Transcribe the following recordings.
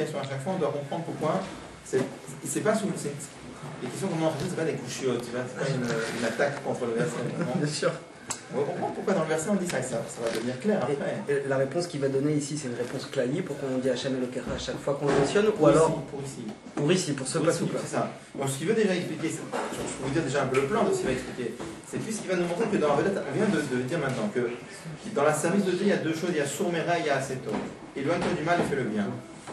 explication à chaque fois, on doit comprendre pourquoi. C'est pas sous. Les questions qu'on mange, c'est pas des couchiottes, c'est pas une attaque contre le verset. Bien sûr. On va comprendre pourquoi dans le verset on dit ça, ça va devenir clair après. Et la réponse qu'il va donner ici, c'est une réponse clalie pour qu'on dit Hachem Elokecha à chaque fois qu'on le mentionne, ou pour alors ici. Pour ici, pour ce passage-là. C'est ça. Bon, ce qu'il veut déjà expliquer, je peux vous dire déjà un peu le plan de ce qu'il va expliquer. C'est plus ce qu'il va nous montrer que dans la vedette, on vient de dire maintenant que dans la service de Dieu, il y a deux choses, il y a Sourmera et il y a Aseto. Éloigne-toi du mal et fais le bien.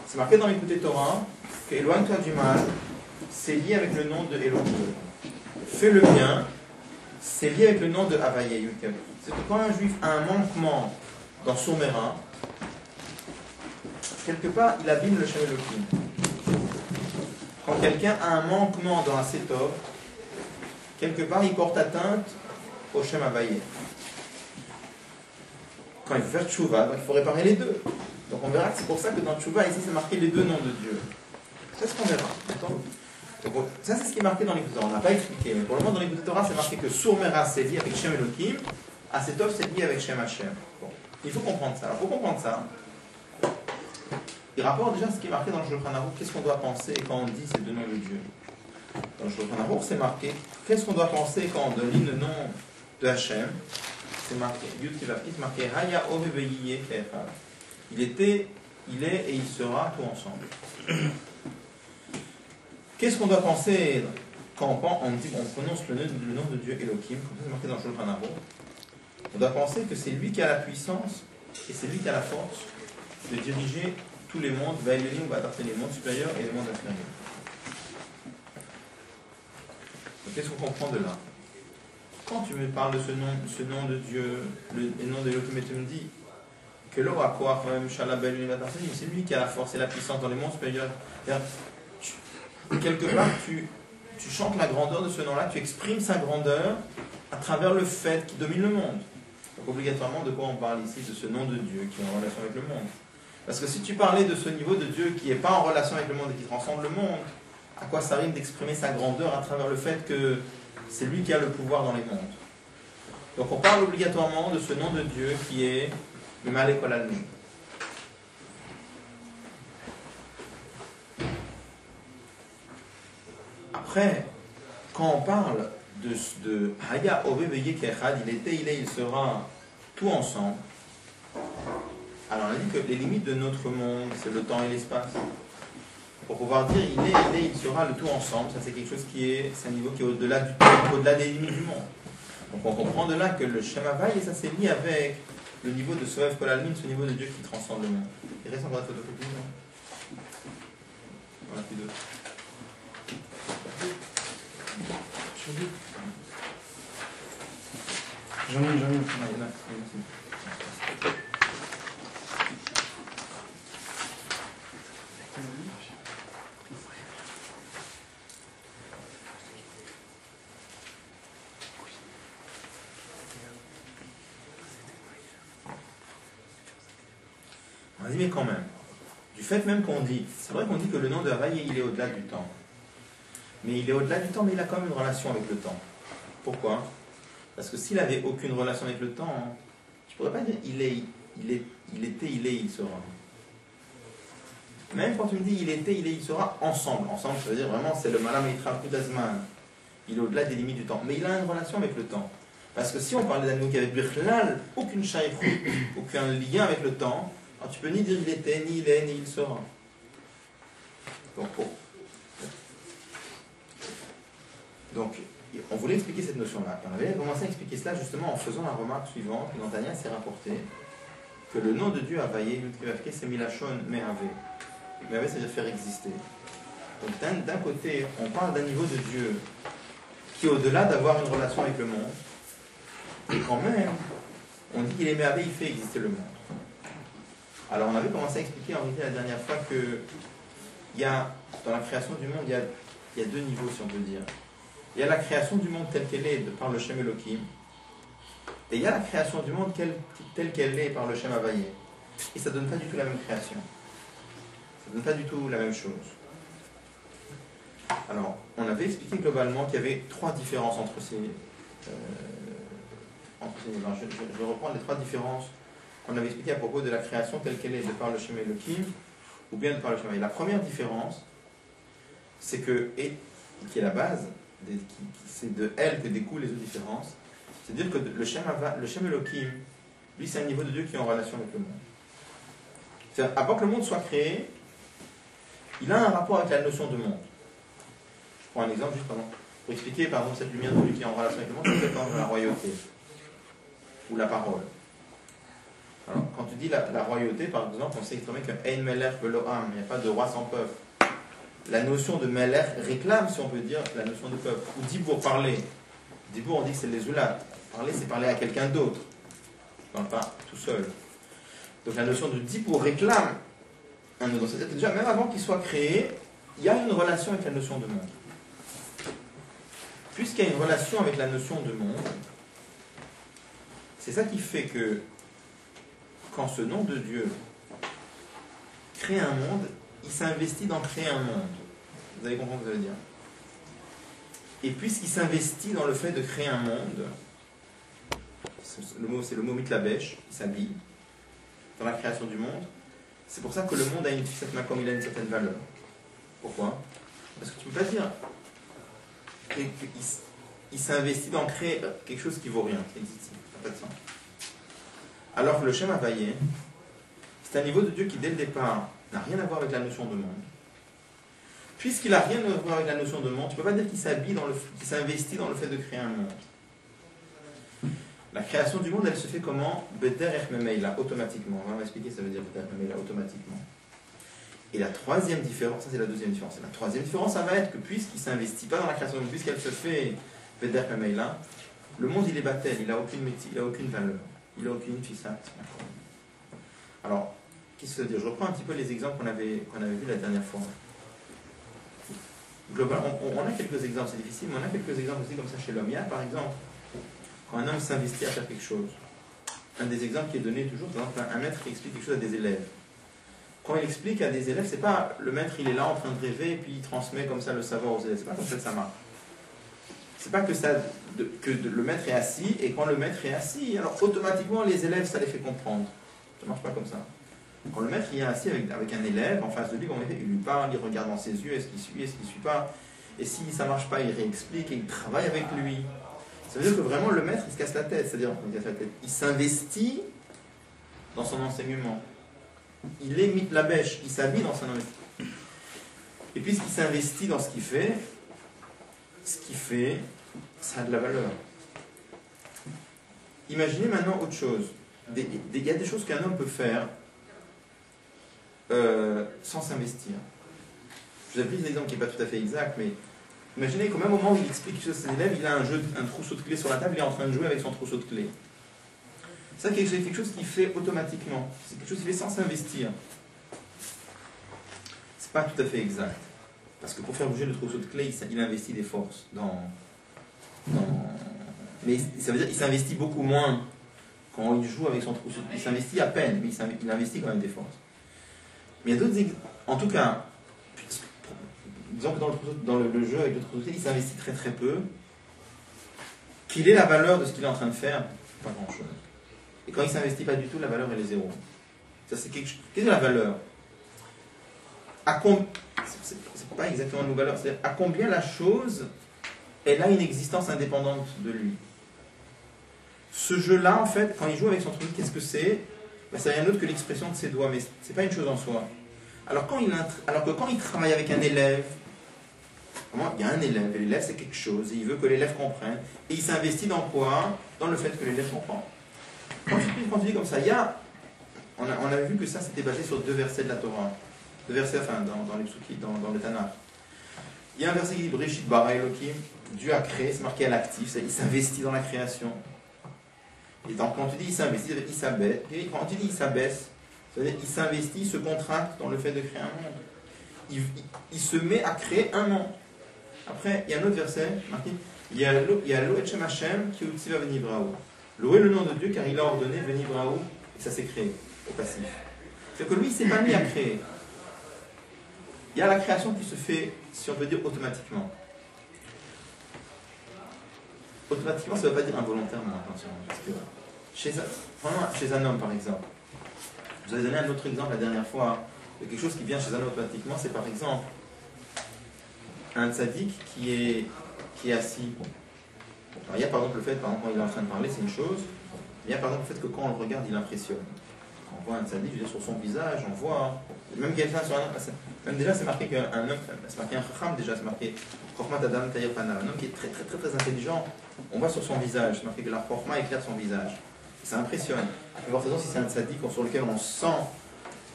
C'est marqué dans l'écouté Torah que éloigne-toi du mal, c'est lié avec le nom de Elohim. Fais le bien, c'est lié avec le nom de Havaye. C'est que quand un juif a un manquement dans Sourmera, quelque part, il abîme le Shem Elohim. Quand quelqu'un a un manquement dans la Sétov, quelque part, il porte atteinte au Shem Havaye. Quand il faut faire Tchouva, il faut réparer les deux. Donc on verra que c'est pour ça que dans Tchouva, ici, c'est marqué les deux noms de Dieu. C'est ce qu'on verra. Donc, ça, c'est ce qui est marqué dans l'écoute Torah. On n'a pas expliqué, mais pour le moment, dans l'écoute Torah, c'est marqué que Sourmera, c'est lié avec Shem Elohim, Asetov, c'est lié avec Shem Hashem. Bon. Il faut comprendre ça. Alors, pour comprendre ça, il rapporte déjà ce qui est marqué dans le Shulchan Aruch, qu'est-ce qu'on doit penser quand on dit ces deux noms de Dieu. Dans le Shulchan Aruch, c'est marqué, qu'est-ce qu'on doit penser quand on donne le nom de Hashem. C'est marqué, Yud Kivavki, c'est marqué Haya Ove Veyiye Ke'echad. Il était, il est et il sera tout ensemble. Qu'est-ce qu'on doit penser quand on dit, on prononce le nom de Dieu Elohim, comme c'est marqué dans le Shulchan Aruch? On doit penser que c'est lui qui a la puissance et c'est lui qui a la force de diriger tous les mondes, Vaïlim va adapter les mondes supérieurs et les mondes inférieurs. Donc qu'est-ce qu'on comprend de là? Quand tu me parles de ce nom de Dieu, le nom de Elohim, et tu me dis que l'eau a quoi, c'est lui qui a la force et la puissance dans les mondes supérieurs. Quelque part, tu chantes la grandeur de ce nom-là, tu exprimes sa grandeur à travers le fait qu'il domine le monde. Donc obligatoirement, de quoi on parle ici? De ce nom de Dieu qui est en relation avec le monde. Parce que si tu parlais de ce niveau de Dieu qui n'est pas en relation avec le monde et qui transcende le monde, à quoi ça rime d'exprimer sa grandeur à travers le fait que c'est lui qui a le pouvoir dans les mondes? Donc on parle obligatoirement de ce nom de Dieu qui est le Malek Olalmi. Après, quand on parle de Haya Ove Veye Ke'echad, il était, il est, il sera tout ensemble. Alors on a dit que les limites de notre monde, c'est le temps et l'espace. Pour pouvoir dire il est, il sera le tout ensemble, ça c'est quelque chose c'est un niveau qui est au-delà du temps, au-delà des limites du monde. Donc on comprend de là que le Shem Havaye, et ça s'est lié avec le niveau de Soev Kolalmin, ce niveau de Dieu qui transcende le monde. Il reste encore une photocopie, non? On a plus deux. J'en ai. On a dit mais quand même, du fait même qu'on dit, c'est vrai qu'on dit que le nom de Havaye il est au-delà du temps. Mais il est au-delà du temps, mais il a quand même une relation avec le temps. Pourquoi? Parce que s'il n'avait aucune relation avec le temps, tu ne pourrais pas dire il était, il sera. Même quand tu me dis il était, il sera ensemble. Ensemble, ça veut dire vraiment c'est le Malam Eitra Kudazman. Il est au-delà des limites du temps. Mais il a une relation avec le temps. Parce que si on parle des animaux qui avaient Birchlal, aucune shaykh, aucun lien avec le temps, alors tu peux ni dire il était, ni il est, ni il sera. Donc, on voulait expliquer cette notion-là. On avait commencé à expliquer cela justement en faisant la remarque suivante que dans Tania s'est rapporté que le nom de Dieu Havaye, c'est Milachon Mehave. Mehave, c'est-à-dire faire exister. Donc d'un côté, on parle d'un niveau de Dieu qui est au-delà d'avoir une relation avec le monde. Et quand même, on dit qu'il est Mehave, il fait exister le monde. Alors on avait commencé à expliquer en réalité la dernière fois que il y a, dans la création du monde, il y a deux niveaux si on peut dire. Il y a la création du monde telle qu'elle est par le Shem Elohim, et il y a la création du monde telle qu'elle est par le Shem Havaye. Et ça ne donne pas du tout la même création. Ça ne donne pas du tout la même chose. Alors, on avait expliqué globalement qu'il y avait trois différences entre ces niveaux. Je vais reprendre les trois différences qu'on avait expliquées à propos de la création telle qu'elle est de par le Shem Elohim ou bien de par le Shem Havaya. La première différence, c'est que, et qui est la base, c'est de elle que découlent les autres différences, c'est-à-dire que le Shem Elohim, lui, c'est un niveau de Dieu qui est en relation avec le monde. C'est-à-dire, avant que le monde soit créé, il a un rapport avec la notion de monde. Je prends un exemple juste pour expliquer, par exemple, cette lumière de Dieu qui est en relation avec le monde, c'est par exemple la royauté, ou la parole. Alors, quand tu dis la royauté, par exemple, on sait extrêmement que Ein Melech Velo Am, il n'y a pas de roi sans peuple. La notion de Melech réclame, si on peut dire, la notion de peuple. Ou Dibour, parler. Dibour, on dit que c'est les Zoulat. Parler, c'est parler à quelqu'un d'autre. On ne parle pas tout seul. Donc la notion de Dibour réclame un autre. C'est-à-dire que déjà, même avant qu'il soit créé, il y a une relation avec la notion de monde. Puisqu'il y a une relation avec la notion de monde, c'est ça qui fait que quand ce nom de Dieu crée un monde, il s'investit dans créer un monde. Vous allez comprendre ce que ça veut dire. Et puisqu'il s'investit dans le fait de créer un monde, c'est le mot mitlabesh, il s'habille dans la création du monde. C'est pour ça que le monde a comme il a une certaine valeur. Pourquoi? Parce que tu ne peux pas dire qu'il s'investit dans créer quelque chose qui vaut rien. Ça n'a pas de sens. Alors que le Shem Havaya, c'est un niveau de Dieu qui, dès le départ, n'a rien à voir avec la notion de monde. Puisqu'il n'a rien à voir avec la notion de monde, tu ne peux pas dire qu'il s'investit dans le fait de créer un monde. La création du monde, elle se fait comment? Bederech Memeila, automatiquement. On va m'expliquer ce que ça veut dire Bederech Memeila, automatiquement. Et la troisième différence, ça c'est la deuxième différence. Et la troisième différence, ça va être que puisqu'il ne s'investit pas dans la création du monde, puisqu'elle se fait Bederech Memeila, le monde il est baptême, il n'a aucune métier, il n'a aucune valeur, il n'a aucune fissat. Alors, qu'est-ce que ça veut dire? Je reprends un petit peu les exemples qu'on avait vus la dernière fois. Globalement, on a quelques exemples, c'est difficile, mais on a quelques exemples aussi comme ça chez l'homme. Il y a par exemple, quand un homme s'investit à faire quelque chose, un des exemples qui est donné toujours, par exemple, un maître qui explique quelque chose à des élèves. Quand il explique à des élèves, c'est pas le maître, il est là en train de rêver et puis il transmet comme ça le savoir aux élèves. C'est pas comme ça que ça marche. C'est pas que le maître est assis et quand le maître est assis, alors automatiquement les élèves, ça les fait comprendre. Ça marche pas comme ça. Quand le maître il est assis avec un élève en face de lui, il lui parle, il regarde dans ses yeux, est-ce qu'il suit, est-ce qu'il ne suit pas, et si ça ne marche pas, il réexplique et il travaille avec lui. Ça veut dire que vraiment le maître il se casse la tête, c'est-à-dire il s'investit dans son enseignement. Il est mit la bêche, il s'habille dans son investissement. Et puisqu'il s'investit dans ce qu'il fait, ça a de la valeur. Imaginez maintenant autre chose. Il y a des choses qu'un homme peut faire sans s'investir. Je vous ai pris un exemple qui n'est pas tout à fait exact, mais imaginez qu'au même moment où il explique quelque chose à ses élèves, il a un trousseau de clés sur la table, il est en train de jouer avec son trousseau de clés. Ça, c'est quelque chose qu'il fait automatiquement. C'est quelque chose qu'il fait sans s'investir. C'est pas tout à fait exact. Parce que pour faire bouger le trousseau de clés, il investit des forces mais ça veut dire qu'il s'investit beaucoup moins quand il joue avec son trousseau. Il s'investit à peine, mais il investit quand même des forces. Mais il y a d'autres exemples. En tout cas, disons que dans le jeu avec le trousseau de clés, il s'investit très très peu. Qu'il ait la valeur de ce qu'il est en train de faire, pas grand chose. Et quand il ne s'investit pas du tout, la valeur elle est zéro. Ça, c'est quelque chose. Qu'est-ce que la valeur? C'est pas exactement une valeur, c'est à combien la chose elle a une existence indépendante de lui. Ce jeu-là, en fait, quand il joue avec son truc, qu'est-ce que c'est? C'est rien d'autre que l'expression de ses doigts, mais c'est pas une chose en soi. Alors que quand il travaille avec un élève, il y a un élève, et l'élève c'est quelque chose, et il veut que l'élève comprenne, et il s'investit dans quoi? Dans le fait que l'élève comprend. Quand tu dis comme ça, on a vu que ça c'était basé sur deux versets de la Torah. Deux versets, enfin, dans les psukim, dans le Tanakh. Il y a un verset qui dit Breshit bara Elokim, Dieu a créé, c'est marqué à l'actif, il s'investit dans la création. Et donc, quand tu dis il s'investit, il s'abaisse. Et quand tu dis il s'abaisse, c'est-à-dire il s'investit, il se contracte dans le fait de créer un monde. Il se met à créer un monde. Après, il y a un autre verset marqué il y a l'eau et Shem Hashem qui utziva venivrao. L'eau est le nom de Dieu car il a ordonné venivrao et ça s'est créé au passif. C'est-à-dire que lui, il s'est pas mis à créer. Il y a la création qui se fait, si on peut dire, automatiquement. Automatiquement, ça ne veut pas dire involontairement, attention. Parce que chez un homme, par exemple, je vous avais donné un autre exemple la dernière fois, de quelque chose qui vient chez un homme automatiquement, c'est par exemple un tzaddik qui est assis. Alors, il y a par exemple le fait, par exemple, quand il est en train de parler, c'est une chose. Il y a par exemple le fait que quand on le regarde, il impressionne. On voit un tzaddik, je veux dire, sur son visage, on voit. Même quelqu'un sur un homme. Même déjà, c'est marqué qu'un homme, c'est marqué un chacham déjà, c'est marqué Chokhmat Adam Tayir Pana, un homme qui est très très très très intelligent. On voit sur son visage, c'est marqué que la Chokhma éclaire son visage. Ça impressionne. Mais forcément, si c'est un tzaddik sur lequel on sent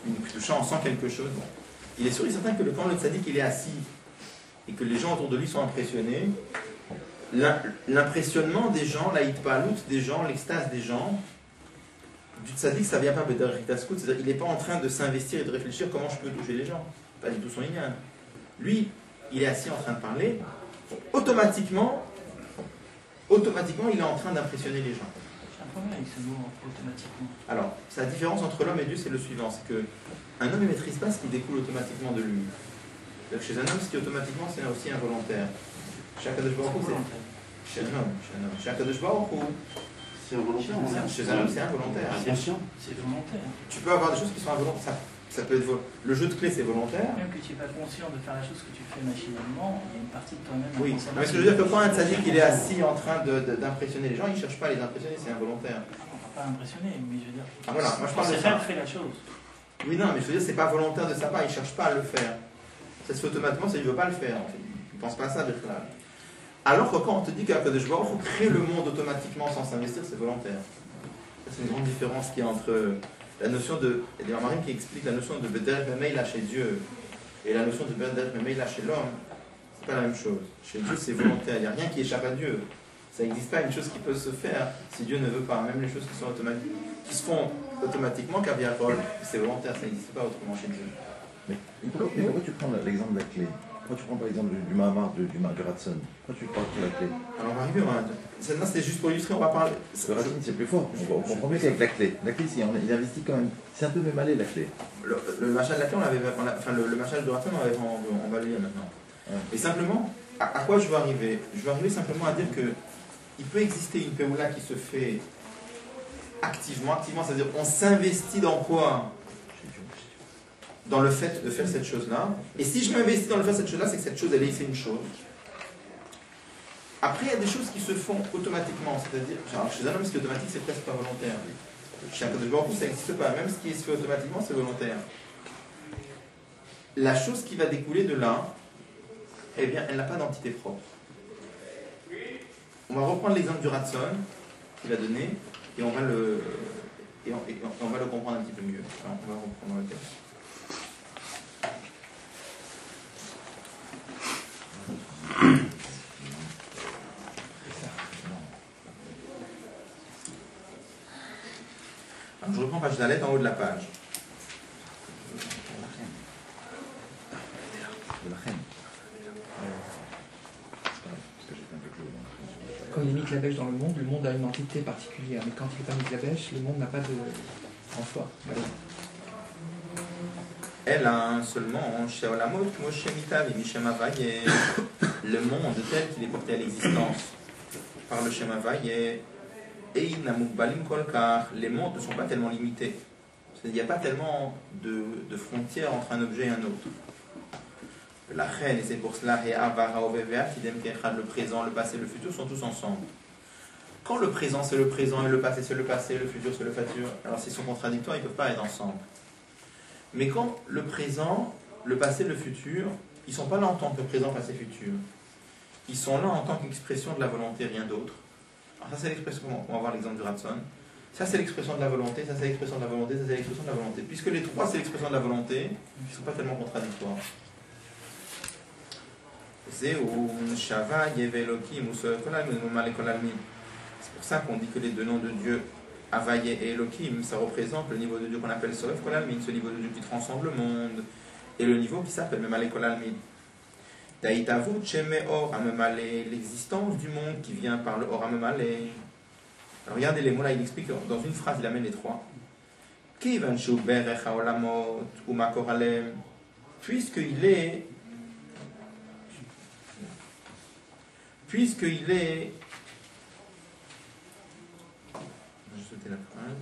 une toucha, on sent quelque chose. Bon. Il est sûr et certain que quand le tzaddik il est assis et que les gens autour de lui sont impressionnés, l'impressionnement des gens, la hitpalout des gens, l'extase des gens, du tzaddik ça vient pas de Ritaskout, c'est-à-dire il n'est pas en train de s'investir et de réfléchir comment je peux toucher les gens. Pas du tout son inyan. Lui, il est assis en train de parler, automatiquement, il est en train d'impressionner les gens. Avec ce mot automatiquement. Alors, la différence entre l'homme et Dieu, c'est le suivant, c'est que un homme ne maîtrise pas ce qui découle automatiquement de lui. Donc, chez un homme, ce qui est automatiquement, c'est aussi involontaire. Chez Akadosh Baruch Hu, chez un homme. Chez Akadosh Baruch Hu, c'est involontaire. Chez un homme, c'est involontaire. C'est volontaire. Tu peux avoir des choses qui sont involontaires. Ça peut être le jeu de clé, c'est volontaire. Même que tu n'es pas conscient de faire la chose que tu fais machinalement, il y a une partie de toi-même. Oui, mais ce que je veux dire, que quand un tzaddik il est assis en train d'impressionner les gens, il ne cherche pas à les impressionner, c'est involontaire. On ne va pas impressionner, mais je veux dire. Ah voilà, moi je parle de ça. ça. Fait la chose. Oui, non, mais je veux dire, c'est pas volontaire de sa part, il ne cherche pas à le faire. Ça se fait automatiquement, c'est qu'il ne veut pas le faire. Il ne pense pas à ça, Bechla. Alors que quand on te dit qu'Akadosh Baruch Hu crée le monde automatiquement sans s'investir, c'est volontaire. C'est une grande différence qu'il y a entre la notion de. Il y a des marines qui expliquent la notion de Beder Memeila chez Dieu et la notion de Beder Memeila chez l'homme. C'est pas la même chose. Chez Dieu, c'est volontaire. Il n'y a rien qui échappe à Dieu. Ça n'existe pas une chose qui peut se faire si Dieu ne veut pas. Même les choses qui sont automatiques, qui se font automatiquement, Kaviakol, c'est volontaire. Ça n'existe pas autrement chez Dieu. Mais pourquoi tu prends l'exemple de la clé? Pourquoi tu prends par exemple du Mahamar du Ratson? Pourquoi tu parles de la clé? Alors on va arriver, c'était juste pour illustrer, on va parler. Le Ratson c'est plus fort, on comprend mieux qu'avec la clé. La clé, il investit quand même. C'est un peu même allé la clé. Le machin de la clé, le machin de Ratson, on va le lire maintenant. Ouais. Et simplement, à quoi je veux arriver? Je veux arriver simplement à dire que il peut exister une péoula qui se fait activement, c'est-à-dire on s'investit dans quoi? Dans le fait de faire cette chose-là. Et si je m'investis dans le fait de cette chose-là, c'est que cette chose, c'est une chose. Après, il y a des choses qui se font automatiquement. C'est-à-dire, chez un homme, ce qui est automatique, c'est presque pas volontaire. Chez un Akadosh Baruch Hu, ça n'existe pas. Même ce qui se fait automatiquement, c'est volontaire. La chose qui va découler de là, eh bien, elle n'a pas d'entité propre. On va reprendre l'exemple du Ratson qu'il a donné, et on va le comprendre un petit peu mieux. Alors, on va reprendre le texte. Alors, je reprends page Dalet en haut de la page. Quand il est mis la bêche dans le monde a une entité particulière, mais quand il n'est pas mis la bêche, le monde n'a pas de en soi. Voilà. Elle a seulement chez Olamot, Moshe Mitav et Mishem Havaye, le monde tel qu'il est porté à l'existence par le Shem Havaye, et Namukbalim Kolkar, les mondes ne sont pas tellement limités. Il n'y a pas tellement de frontières entre un objet et un autre. La reine, et c'est pour cela, le présent, le passé, le futur sont tous ensemble. Quand le présent c'est le présent et le passé c'est le passé, le futur c'est le futur, alors s'ils sont contradictoires, ils ne peuvent pas être ensemble. Mais quand le présent, le passé, le futur, ils ne sont pas là en tant que présent, passé, futur. Ils sont là en tant qu'expression de la volonté, rien d'autre. Alors ça c'est l'expression, on va voir l'exemple du Ratson. Ça c'est l'expression de la volonté, ça c'est l'expression de la volonté, ça c'est l'expression de la volonté. Puisque les trois c'est l'expression de la volonté, ils ne sont pas tellement contradictoires. C'est pour ça qu'on dit que les deux noms de Dieu, Havaye et Elohim, ça représente le niveau de Dieu qu'on appelle Soref Kol Almin, ce niveau de Dieu qui transcende le monde, et le niveau qui s'appelle Memale Kol Almin. Taïtavut Sheme Or Amemale, l'existence du monde qui vient par le Or Amemale. Alors regardez les mots là, il explique dans une phrase, il amène les trois. Kivan Shu Berech Haolamot ou Makor Alem, puisqu'il est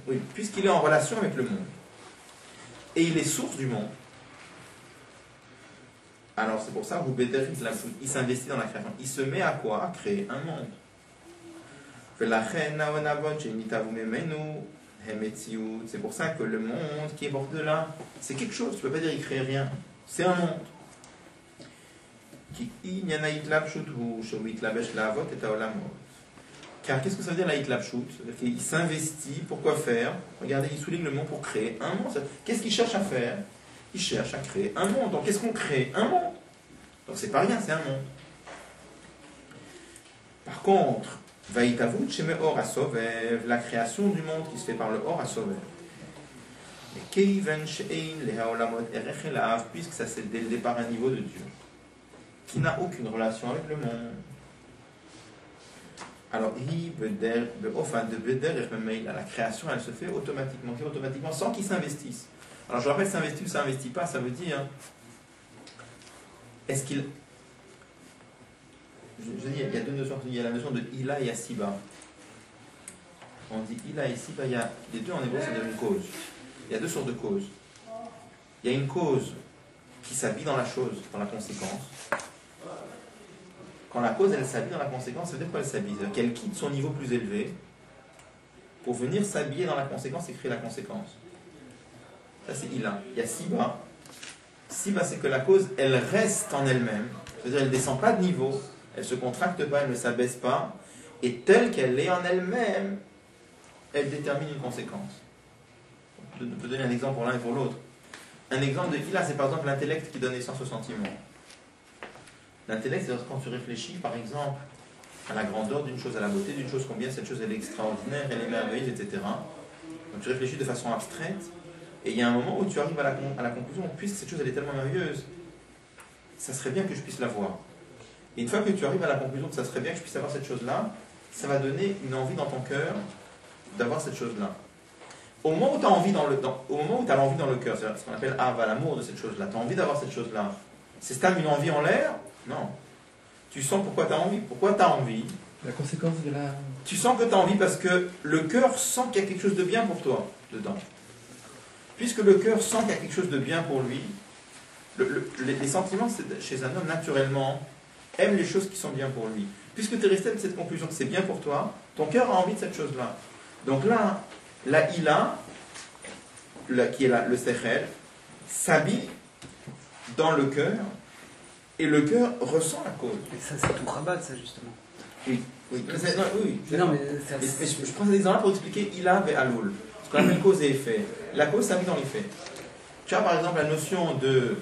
oui, puisqu'il est en relation avec le monde et il est source du monde. Alors c'est pour ça que il s'investit dans la création. Il se met à quoi? À créer un monde. C'est pour ça que le monde qui est bord de là, c'est quelque chose. Tu ne peux pas dire qu'il crée rien. C'est un monde. Car qu'est-ce que ça veut dire la hitlapshut? C'est-à-dire qu'il s'investit pour quoi faire? Regardez, il souligne le mot pour créer un monde. Qu'est-ce qu'il cherche à faire? Il cherche à créer un monde. Donc qu'est-ce qu'on crée? Un monde. Donc c'est pas rien, c'est un monde. Par contre, Vaïtavut Sheme Or Asovev, la création du monde qui se fait par le Or Asovev. Et Keiven Shein Lehaolamot Erech Elav, puisque ça c'est dès le départ un niveau de Dieu, qui n'a aucune relation avec le monde. Alors, la création, elle se fait automatiquement, sans qu'il s'investisse. Alors, je rappelle, s'investit ou s'investit pas, ça veut dire, est-ce qu'il... Je dis, il y a deux notions, il y a la notion de Ila et Asiba. On dit Ila et Siba, il y a les deux en hébreu, c'est une cause. Il y a deux sortes de causes. Il y a une cause qui s'habille dans la chose, dans la conséquence. Quand la cause, elle s'habille dans la conséquence, ça veut dire quoi elle s'habille? C'est-à-dire qu'elle quitte son niveau plus élevé pour venir s'habiller dans la conséquence et créer la conséquence. Ça, c'est Ila. Il y a Siba. Siba, c'est que la cause, elle reste en elle-même. C'est-à-dire, elle ne descend pas de niveau, elle ne se contracte pas, elle ne s'abaisse pas. Et telle qu'elle est en elle-même, elle détermine une conséquence. Je peux donner un exemple pour l'un et pour l'autre. Un exemple de Ila, c'est par exemple l'intellect qui donne naissance au sentiment. L'intellect, c'est quand tu réfléchis, par exemple, à la grandeur d'une chose, à la beauté d'une chose, combien cette chose elle est extraordinaire, elle est merveilleuse, etc. Donc tu réfléchis de façon abstraite, et il y a un moment où tu arrives à la conclusion, puisque cette chose elle est tellement merveilleuse, ça serait bien que je puisse la voir. Et une fois que tu arrives à la conclusion que ça serait bien que je puisse avoir cette chose-là, ça va donner une envie dans ton cœur d'avoir cette chose-là. Au moment où tu as envie dans le cœur, c'est ce qu'on appelle Ava, l'amour de cette chose-là, tu as envie d'avoir cette chose-là. C'est ça une envie en l'air? Non. Tu sens pourquoi tu as envie. Pourquoi tu as envie? La conséquence de la... Tu sens que tu as envie parce que le cœur sent qu'il y a quelque chose de bien pour toi dedans. Puisque le cœur sent qu'il y a quelque chose de bien pour lui, les sentiments chez un homme, naturellement, aiment les choses qui sont bien pour lui. Puisque tu es resté avec cette conclusion que c'est bien pour toi, ton cœur a envie de cette chose-là. Donc là, la Ila, qui est le Sechel, s'habille dans le cœur, et le cœur ressent la cause. Mais ça, c'est tout rabat, ça, justement. Oui. Oui. Non, mais je prends cet exemple-là pour expliquer Ila ve Aloul. Ce qu'on appelle cause et effet. La cause s'habille dans l'effet. Tu as par exemple la notion de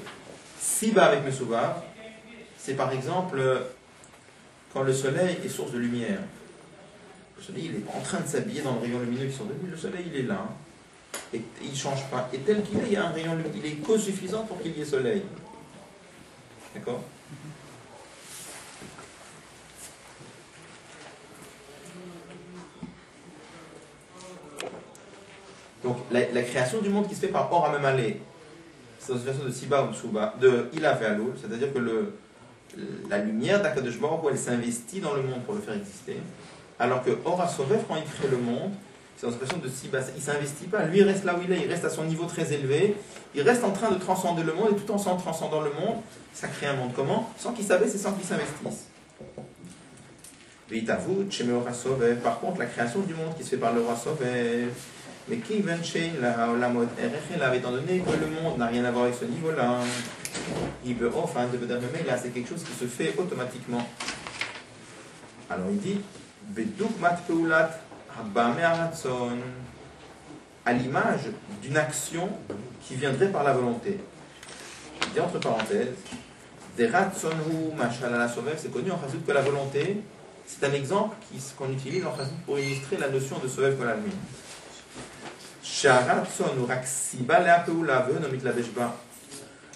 Siba avec Mesouba. C'est par exemple quand le soleil est source de lumière. Le soleil, il est en train de s'habiller dans le rayon lumineux qui sont de lui. Le soleil, il est là. Et il ne change pas. Et tel qu'il est, il y a un rayon lumineux. Il est cause suffisante pour qu'il y ait soleil. D'accord? Donc, la création du monde qui se fait par Or Amemale, c'est dans une version de Siba ou de Souba, de Ila Ve'alul, c'est-à-dire que la lumière d'Akadosh Baruch Hu, elle s'investit dans le monde pour le faire exister, alors que Or HaSovev, quand il crée le monde, c'est dans une version de Siba, il ne s'investit pas, lui il reste là où il est, il reste à son niveau très élevé, il reste en train de transcender le monde, et tout en transcendant le monde, ça crée un monde. Comment? Sans qu'il s'abaisse et sans qu'il s'investisse. Par contre, la création du monde qui se fait par le Or HaSovev, mais qui venche la mode RHL, étant donné que le monde n'a rien à voir avec ce niveau-là, c'est quelque chose qui se fait automatiquement. Alors il dit, à l'image d'une action qui viendrait par la volonté. Il dit entre parenthèses, c'est connu en Chassidut que la volonté, c'est un exemple qu'on utilise en Chassidut pour illustrer la notion de Sovev Kolalmin.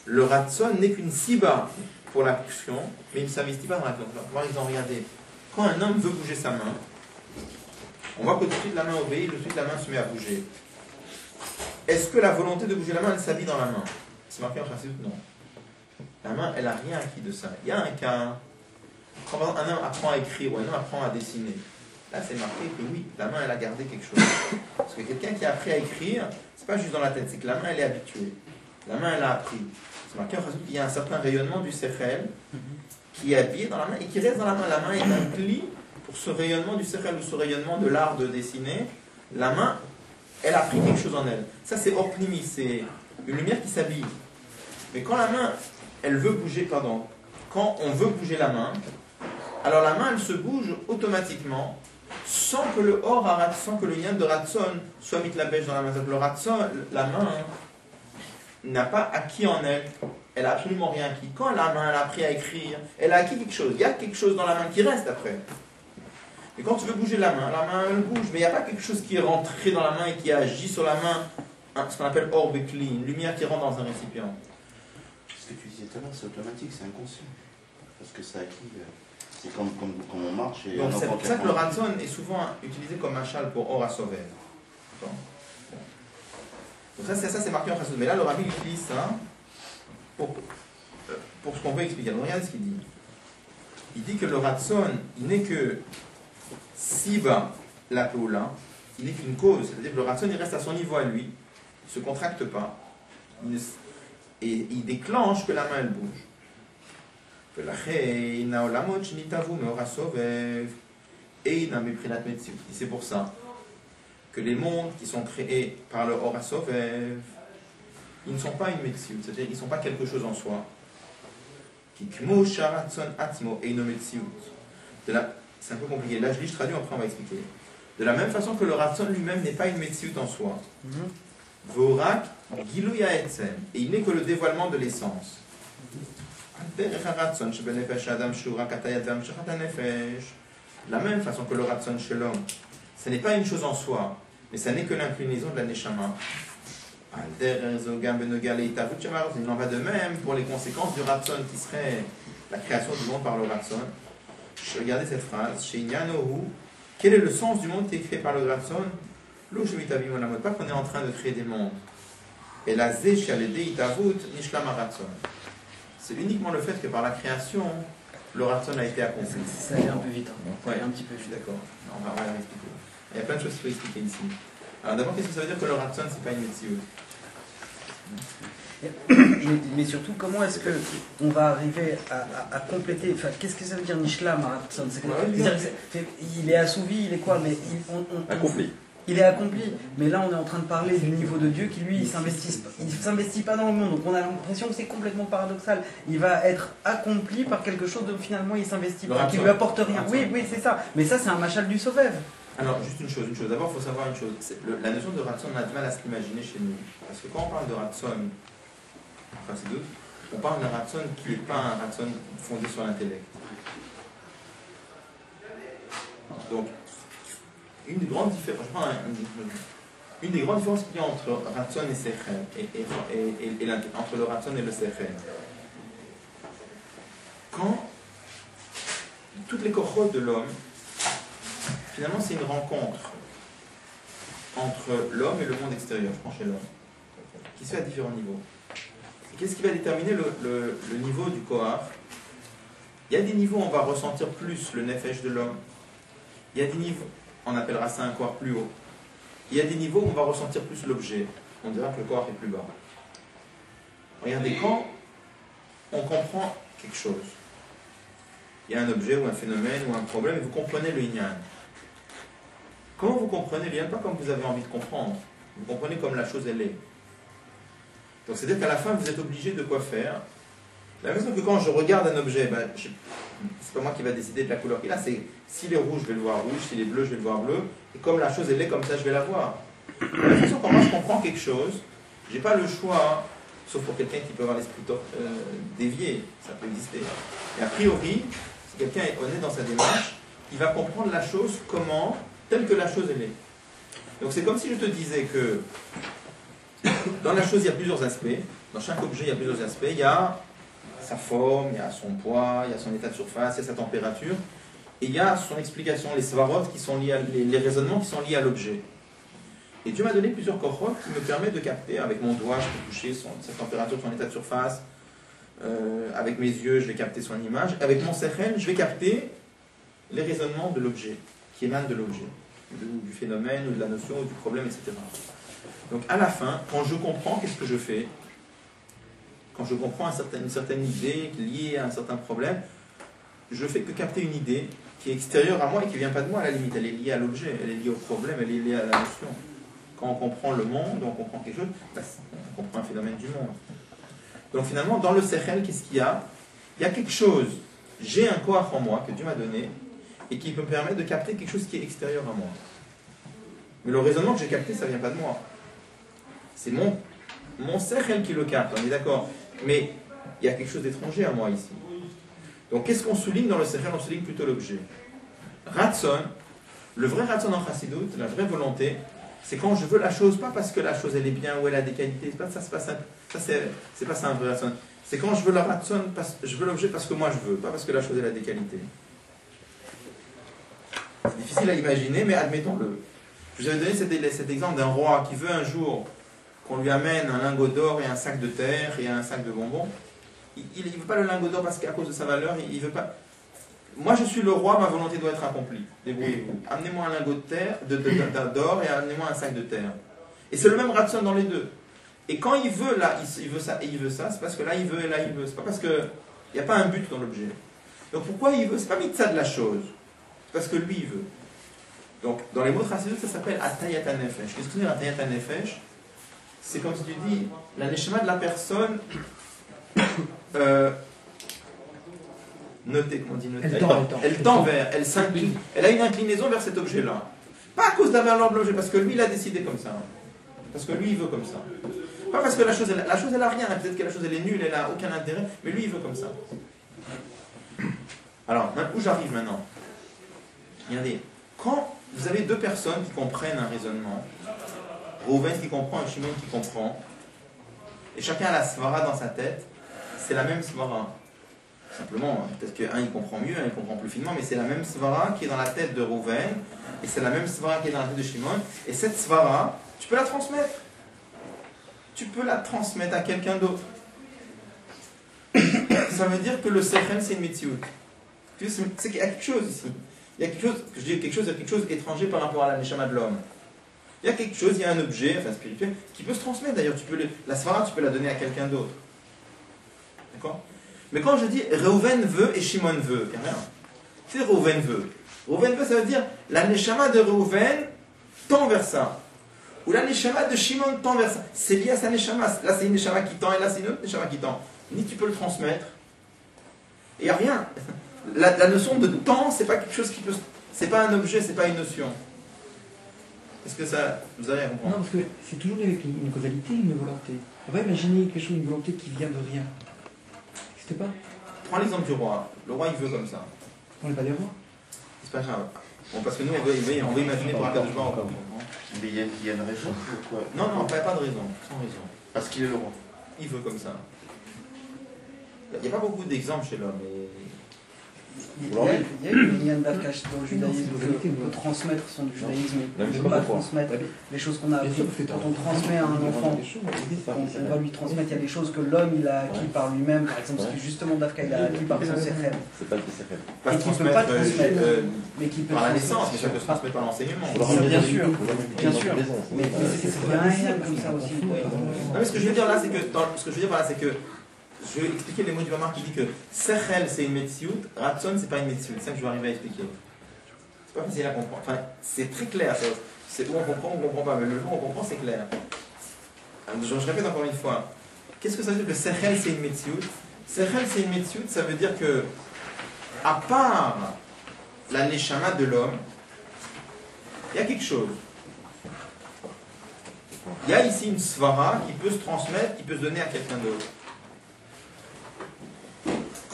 Le ratson n'est qu'une siba pour l'action, mais il ne s'investit pas dans l'action. Par exemple, regardez, quand un homme veut bouger sa main, on voit que tout de suite la main obéit, tout de suite la main se met à bouger. Est-ce que la volonté de bouger la main, elle s'habille dans la main? C'est marqué en principe, non. La main, elle n'a rien acquis de ça. Il y a un cas, quand un homme apprend à écrire ou un homme apprend à dessiner, là, c'est marqué que oui, la main, elle a gardé quelque chose. Parce que quelqu'un qui a appris à écrire, c'est pas juste dans la tête, c'est que la main, elle est habituée. La main, elle a appris. C'est marqué en Chassidut qu'il y a un certain rayonnement du Sechel qui est habillé dans la main et qui reste dans la main. La main est un pli pour ce rayonnement du Sechel ou ce rayonnement de l'art de dessiner. La main, elle a pris quelque chose en elle. Ça, c'est Orpnimi, c'est une lumière qui s'habille. Mais quand la main, elle veut bouger, pardon, quand on veut bouger la main, alors la main, elle se bouge automatiquement sans que le sans que le lien de Ratson soit mis la bêche dans la main. Le Ratson, la main, n'a pas acquis en elle. Elle n'a absolument rien acquis. Quand la main, elle a appris à écrire, elle a acquis quelque chose. Il y a quelque chose dans la main qui reste après. Et quand tu veux bouger la main, elle bouge, mais il n'y a pas quelque chose qui est rentré dans la main et qui agit sur la main, ce qu'on appelle orbekli, une lumière qui rentre dans un récipient. Ce que tu disais tout à l'heure, c'est automatique, c'est inconscient. Parce que ça acquis, c'est comme on marche. Et donc c'est pour ça que le Ratson est souvent utilisé comme un châle pour Ora Sover. Donc ça c'est marqué en Chassidut. Mais là, le Rabbi utilise ça pour ce qu'on veut expliquer. Alors regardez ce qu'il dit. Il dit que le Ratson, il n'est que Siba la Peoula, il n'est qu'une cause. C'est-à-dire que le Ratson, il reste à son niveau à lui, il ne se contracte pas, et il déclenche que la main, elle bouge. C'est pour ça que les mondes qui sont créés par le Ora Sovev, ils ne sont pas une Metziut, c'est-à-dire qu'ils ne sont pas quelque chose en soi. C'est un peu compliqué. Là, je traduis, après on va expliquer. De la même façon que le Ratson lui-même n'est pas une Metziut en soi. Vorak, Giluya Etzem, et il n'est que le dévoilement de l'essence. De la même façon que le Ratson chez l'homme, ce n'est pas une chose en soi, mais ça n'est que l'inclinaison de la Neshama. Il en va de même pour les conséquences du Ratson qui serait la création du monde par le Ratson. Regardez cette phrase. Quel est le sens du monde qui est créé par le Ratson? Pas qu'on est en train de créer des mondes. Et la c'est uniquement le fait que par la création, le Ratson a été accompli. Ça allait un peu vite. Ouais, un petit peu, je suis d'accord. On va expliquer. Il y a plein de choses qu'il faut expliquer ici. Alors d'abord, qu'est-ce que ça veut dire que le Ratson, c'est pas une Metziut? Mais surtout, comment est-ce qu'on va arriver à compléter, enfin, qu'est-ce que ça veut dire Nishlam Ratson? Il est assouvi, il est quoi? Mais Accompli. Il est accompli, mais là on est en train de parler du niveau de Dieu qui lui il s'investit pas dans le monde, donc on a l'impression que c'est complètement paradoxal. Il va être accompli par quelque chose dont finalement il s'investit pas, qui lui apporte rien. Oui, c'est ça. Mais ça c'est un machal du Sovev. Alors juste une chose. D'abord il faut savoir une chose. La notion de Ratson, on a du mal à se l'imaginer chez nous, parce que quand on parle de Ratson, enfin c'est deux, on parle d'un Ratson qui n'est pas un Ratson fondé sur l'intellect. Donc une des grandes différences qu'il y a entre Ratson et Sechel, entre le Ratson et le Sechel, quand toutes les kochot de l'homme, finalement c'est une rencontre entre l'homme et le monde extérieur, je prends chez l'homme, qui se fait à différents niveaux. Et qu'est-ce qui va déterminer le niveau du Kohar? Il y a des niveaux où on va ressentir plus le nefesh de l'homme. Il y a des niveaux, on appellera ça un corps plus haut. Il y a des niveaux où on va ressentir plus l'objet. On dira que le corps est plus bas. Regardez, quand on comprend quelque chose, il y a un objet ou un phénomène ou un problème et vous comprenez le Inyan. Comment vous comprenez le Inyan? Pas comme vous avez envie de comprendre. Vous comprenez comme la chose elle est. Donc c'est-à-dire qu'à la fin vous êtes obligé de quoi faire. La même chose que quand je regarde un objet, c'est pas moi qui va décider de la couleur qu'il a, c'est s'il est rouge, je vais le voir rouge, s'il est bleu, je vais le voir bleu, et comme la chose elle est, comme ça je vais la voir. De la façon quand moi je comprends quelque chose, j'ai pas le choix, sauf pour quelqu'un qui peut avoir l'esprit dévié, ça peut exister. Et a priori, si quelqu'un est honnête dans sa démarche, il va comprendre la chose comment, telle que la chose elle est. Donc c'est comme si je te disais que dans la chose il y a plusieurs aspects, dans chaque objet il y a plusieurs aspects, il y a sa forme, il y a son poids, il y a son état de surface, il y a sa température, et il y a son explication, les svarot qui sont liés, les raisonnements qui sont liés à l'objet. Et Dieu m'a donné plusieurs kochot qui me permettent de capter, avec mon doigt, je peux toucher sa température, son état de surface, avec mes yeux, je vais capter son image, avec mon sechel, je vais capter les raisonnements de l'objet, qui émanent de l'objet, du phénomène, ou de la notion, ou du problème, etc. Donc à la fin, quand je comprends, qu'est-ce que je fais? quand je comprends une certaine idée liée à un certain problème, je fais que capter une idée qui est extérieure à moi et qui ne vient pas de moi à la limite. Elle est liée à l'objet, elle est liée au problème, elle est liée à la notion. Quand on comprend le monde, on comprend quelque chose, on comprend un phénomène du monde. Donc finalement, dans le sechel, qu'est-ce qu'il y a? Il y a quelque chose. J'ai un koach en moi que Dieu m'a donné et qui me permet de capter quelque chose qui est extérieur à moi. Mais le raisonnement que j'ai capté, ça ne vient pas de moi. C'est mon sechel qui le capte, on est d'accord. Mais il y a quelque chose d'étranger à moi ici. Donc qu'est-ce qu'on souligne dans le sechel? On souligne plutôt l'objet. Ratson, le vrai ratson en chassidut, la vraie volonté, c'est quand je veux la chose, pas parce que la chose elle est bien ou elle a des qualités, c'est pas ça un vrai ratson. C'est quand je veux la ratson, je veux l'objet parce que moi je veux, pas parce que la chose elle a des qualités. C'est difficile à imaginer, mais admettons-le. Je vous avais donné cet exemple d'un roi qui veut un jour qu'on lui amène un lingot d'or et un sac de terre et un sac de bonbons. Il ne veut pas le lingot d'or parce qu'à cause de sa valeur, il veut pas. Moi je suis le roi, ma volonté doit être accomplie. Débrouillez-vous. Amenez-moi un lingot de terre, d'or et amenez-moi un sac de terre. Et c'est le même ratson dans les deux. Et quand il veut là, il veut ça et il veut ça, c'est parce que là il veut et là il veut. C'est pas parce qu'il n'y a pas un but dans l'objet. Donc pourquoi il veut? C'est pas mitzvah de la chose. C'est parce que lui il veut. Donc dans les mots chassidut, ça s'appelle atayat hanefesh. Qu'est-ce que c'est atayat hanefesh? C'est comme si tu dis la neshama de la personne. Notez, comment on dit noter? Elle tend vers, elle s'incline. Elle a une inclinaison vers cet objet-là. Pas à cause de la valeur de l'objet, parce que lui il a décidé comme ça. Parce que lui il veut comme ça. Pas parce que la chose elle a rien, peut-être que la chose elle est nulle, elle a aucun intérêt, mais lui il veut comme ça. Alors, où j'arrive maintenant? Regardez, quand vous avez deux personnes qui comprennent un raisonnement, Rouven qui comprend et Shimon qui comprend, et chacun a la svara dans sa tête, c'est la même svara. Simplement, peut-être qu'un il comprend mieux, un il comprend plus finement, mais c'est la même svara qui est dans la tête de Rouven, et c'est la même svara qui est dans la tête de Shimon, et cette svara, tu peux la transmettre. Tu peux la transmettre à quelqu'un d'autre. Ça veut dire que le sechel, c'est une metsiout. C'est qu'il y a quelque chose ici. Il y a quelque chose, je dis quelque chose, il y a quelque chose étranger par rapport à la neshama de l'homme. Il y a quelque chose, il y a un objet, enfin spirituel, qui peut se transmettre. D'ailleurs, la svara, tu peux la donner à quelqu'un d'autre. D'accord? Mais quand je dis Reuven veut et Shimon veut, il n'y a rien. C'est Reuven veut. Reuven veut, ça veut dire la neshama de Reuven tend vers ça. Ou la neshama de Shimon tend vers ça. C'est lié à sa neshama. Là, c'est une neshama qui tend et là, c'est une autre neshama qui tend. Ni tu peux le transmettre. Et il n'y a rien. La notion de temps, c'est pas quelque chose qui peut. C'est pas un objet, c'est pas une notion. Est-ce que ça. Vous avez à comprendre? Non, parce que c'est toujours avec une causalité, une volonté. On va imaginer quelque chose, une volonté qui vient de rien. N'existe pas? Prends l'exemple du roi. Le roi, il veut comme ça. On n'est pas des rois. C'est pas grave. Bon, parce que nous, on veut imaginer pour un cas de joueur. Mais il y a une raison pourquoi? Non, il n'y a pas de raison. Sans raison. Parce qu'il est le roi. Il veut comme ça. Il n'y a pas beaucoup d'exemples chez l'homme. Mais... Il y a une ligne d'Afkash dans le judaïsme, on peut transmettre son judaïsme, on ne peut pas transmettre les choses qu'on a apprises. Quand on transmet à un enfant, on va lui transmettre, il y a des choses que l'homme il a acquis par lui-même, par exemple, ce qui justement d'Afka il a acquis par son sechel. C'est pas le sechel. Et qui ne peut pas transmettre, mais qui peut par la naissance, mais ça peut se transmettre par l'enseignement. Bien sûr, mais c'est rien comme ça aussi. Non, mais ce que je veux dire là, c'est que je vais expliquer les mots du Mamar qui dit que Sechel c'est une metsiout, Ratson c'est pas une metsiout. C'est ça que je vais arriver à expliquer. C'est pas facile à comprendre. Enfin, c'est très clair. C'est où on comprend ou on comprend pas. Mais le jour où on comprend, c'est clair. Je répète encore une fois. Qu'est-ce que ça veut dire que Sechel c'est une metsiout? Sechel c'est une metsiout, ça veut dire que, à part la neshama de l'homme, il y a quelque chose. Il y a ici une svara qui peut se transmettre, qui peut se donner à quelqu'un d'autre.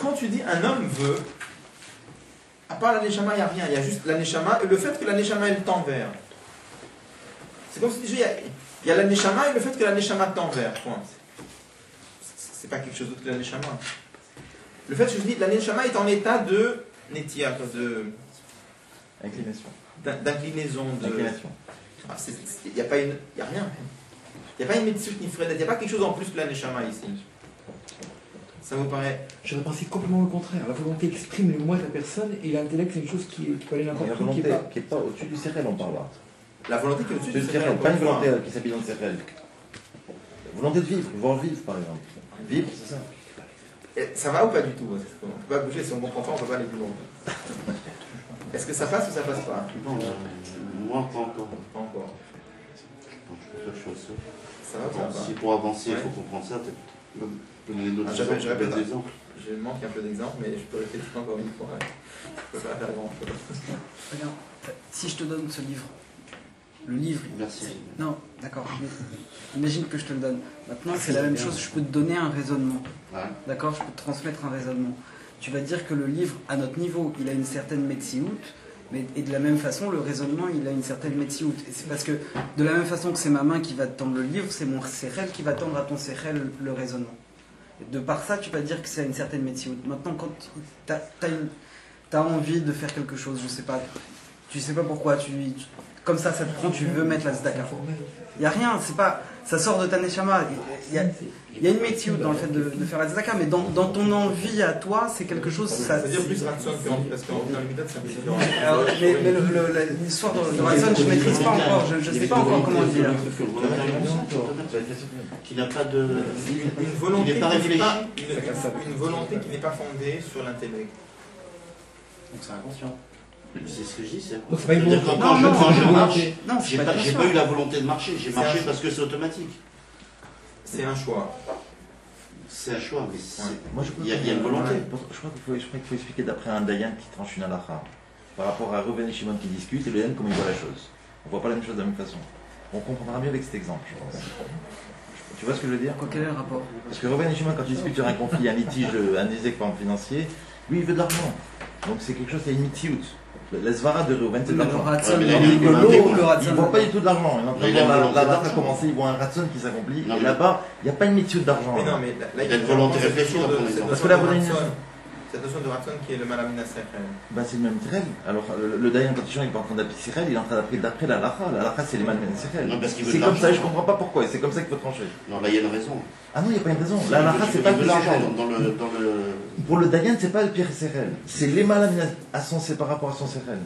Quand tu dis un homme veut, à part la neshama, il n'y a rien. Il y a juste la neshama et le fait que la neshama elle tend vers. C'est comme si tu disais, il y a la neshama et le fait que la neshama tend vers. Point. C'est pas quelque chose d'autre que la neshama. Le fait que je dis la neshama est en état de netia, de d'inclinaison. Il n'y a rien. Il n'y a pas une mitzvah ni fred. Il n'y a pas quelque chose en plus que la neshama ici. Ça vous paraît? J'aurais pensé complètement le contraire. La volonté exprime le moi de la personne et l'intellect c'est une chose qui peut aller n'importe où. La volonté qui n'est pas au-dessus du sechel, on parle là. La volonté qui est au-dessus du sechel, pas une volonté qui s'habille dans le sechel. Volonté de vivre, voir vivre par exemple. Vivre, c'est ça. Et ça va ou pas du tout? On ne peut pas bouger, si on ne comprend pas, on ne peut pas aller plus loin. Est-ce que ça passe ou ça passe pas? Non, moi, pas encore. Pas encore. Donc, je peux faire chose. Ça va ou ça va pas? Si pour avancer, il Ouais. faut comprendre ça, peut-être donner d'autres Je répète. exemples. Je manque un peu d'exemples, mais je peux répéter encore une fois. Je peux pas faire grand chose. Regarde, si je te donne ce livre, le livre. Merci. Non, d'accord. mais Imagine que je te le donne. Maintenant, c'est la même chose. Je peux te donner un raisonnement. Ouais. D'accord, je peux te transmettre un raisonnement. Tu vas dire que le livre, à notre niveau, il a une certaine metsiout, mais et de la même façon, le raisonnement, il a une certaine metsiout. Et c'est parce que de la même façon que c'est ma main qui va te tendre le livre, c'est mon sérel qui va tendre à ton sérel le raisonnement. Et de par ça, tu vas dire que c'est une certaine metsiout. Maintenant, quand t'as envie de faire quelque chose, je sais pas, tu sais pas pourquoi, comme ça te prend, tu veux mettre la tzedaka. Il n'y a rien, c'est pas, ça sort de ta neshama. Il y a une metsiout dans le fait de faire la tzedaka, mais dans ton envie à toi, c'est quelque chose. Ça veut dire plus ratson qu'envie, parce qu'en dans le midot, c'est un peu différent. Alors, mais l'histoire de ratson, je ne maîtrise pas encore, je ne sais pas encore comment le dire. Qui n'a pas de. Une volonté Il n'est pas réfléchi. Une volonté qui n'est pas fondée sur l'intellect. Donc c'est inconscient. C'est ce que je dis, c'est Donc, c'est pas une C'est-à-dire volonté. quand je marche, Non, j'ai c'est pas, pas j'ai pas eu la volonté de marcher, j'ai C'est marché un- parce que c'est automatique. C'est un choix. C'est un choix, mais c'est- Moi, je crois il y a une volonté. Je crois qu'il faut expliquer d'après un Dayan qui tranche une halakha par rapport à Reuven et Shimon qui discutent et le Dayan comment il voit la chose. On voit pas la même chose de la même façon. On comprendra mieux avec cet exemple, je pense. Tu vois ce que je veux dire? Quel est le rapport? Parce que Reuven et Shimon, quand ils discutent sur un conflit, un litige, un ézec par exemple financier, lui il veut de l'argent. Donc c'est quelque chose qui a une mitiout. La svara de Reuven, c'est de Le l'argent. ratson, mais il là, il y a rigolo un dégoût. ou le ratson? Il ne voit pas du tout de l'argent. Mais il a une volonté La d'argent. a commencé, il voit un ratson qui s'accomplit. Non, Et mais- là-bas, il n'y a pas une mitiout d'argent. Mais non, là. mais là, Il y a une volonté réfléchie dans ton exemple. Parce Parce que la volonté- cette notion de ratson qui est le malamina sechel. Bah, c'est le même Sirel. Alors, le Dayan, quand il change, il est pas en train d'appliquer Sirel, il est en train d'appliquer d'après la Lacha. La Lacha, c'est les Malmen Sirel. Non, parce qu'il veut C'est de comme ça, l'argent. je comprends pas pourquoi, et c'est comme ça qu'il faut trancher. Non, là, il y a une raison. Ah non, il n'y a pas une raison. La Lacha, c'est pas de le l'argent Sirel. dans le. Pour le Dayan, c'est pas le pire Sirel. C'est les Malmen c'est par rapport à son Sirel.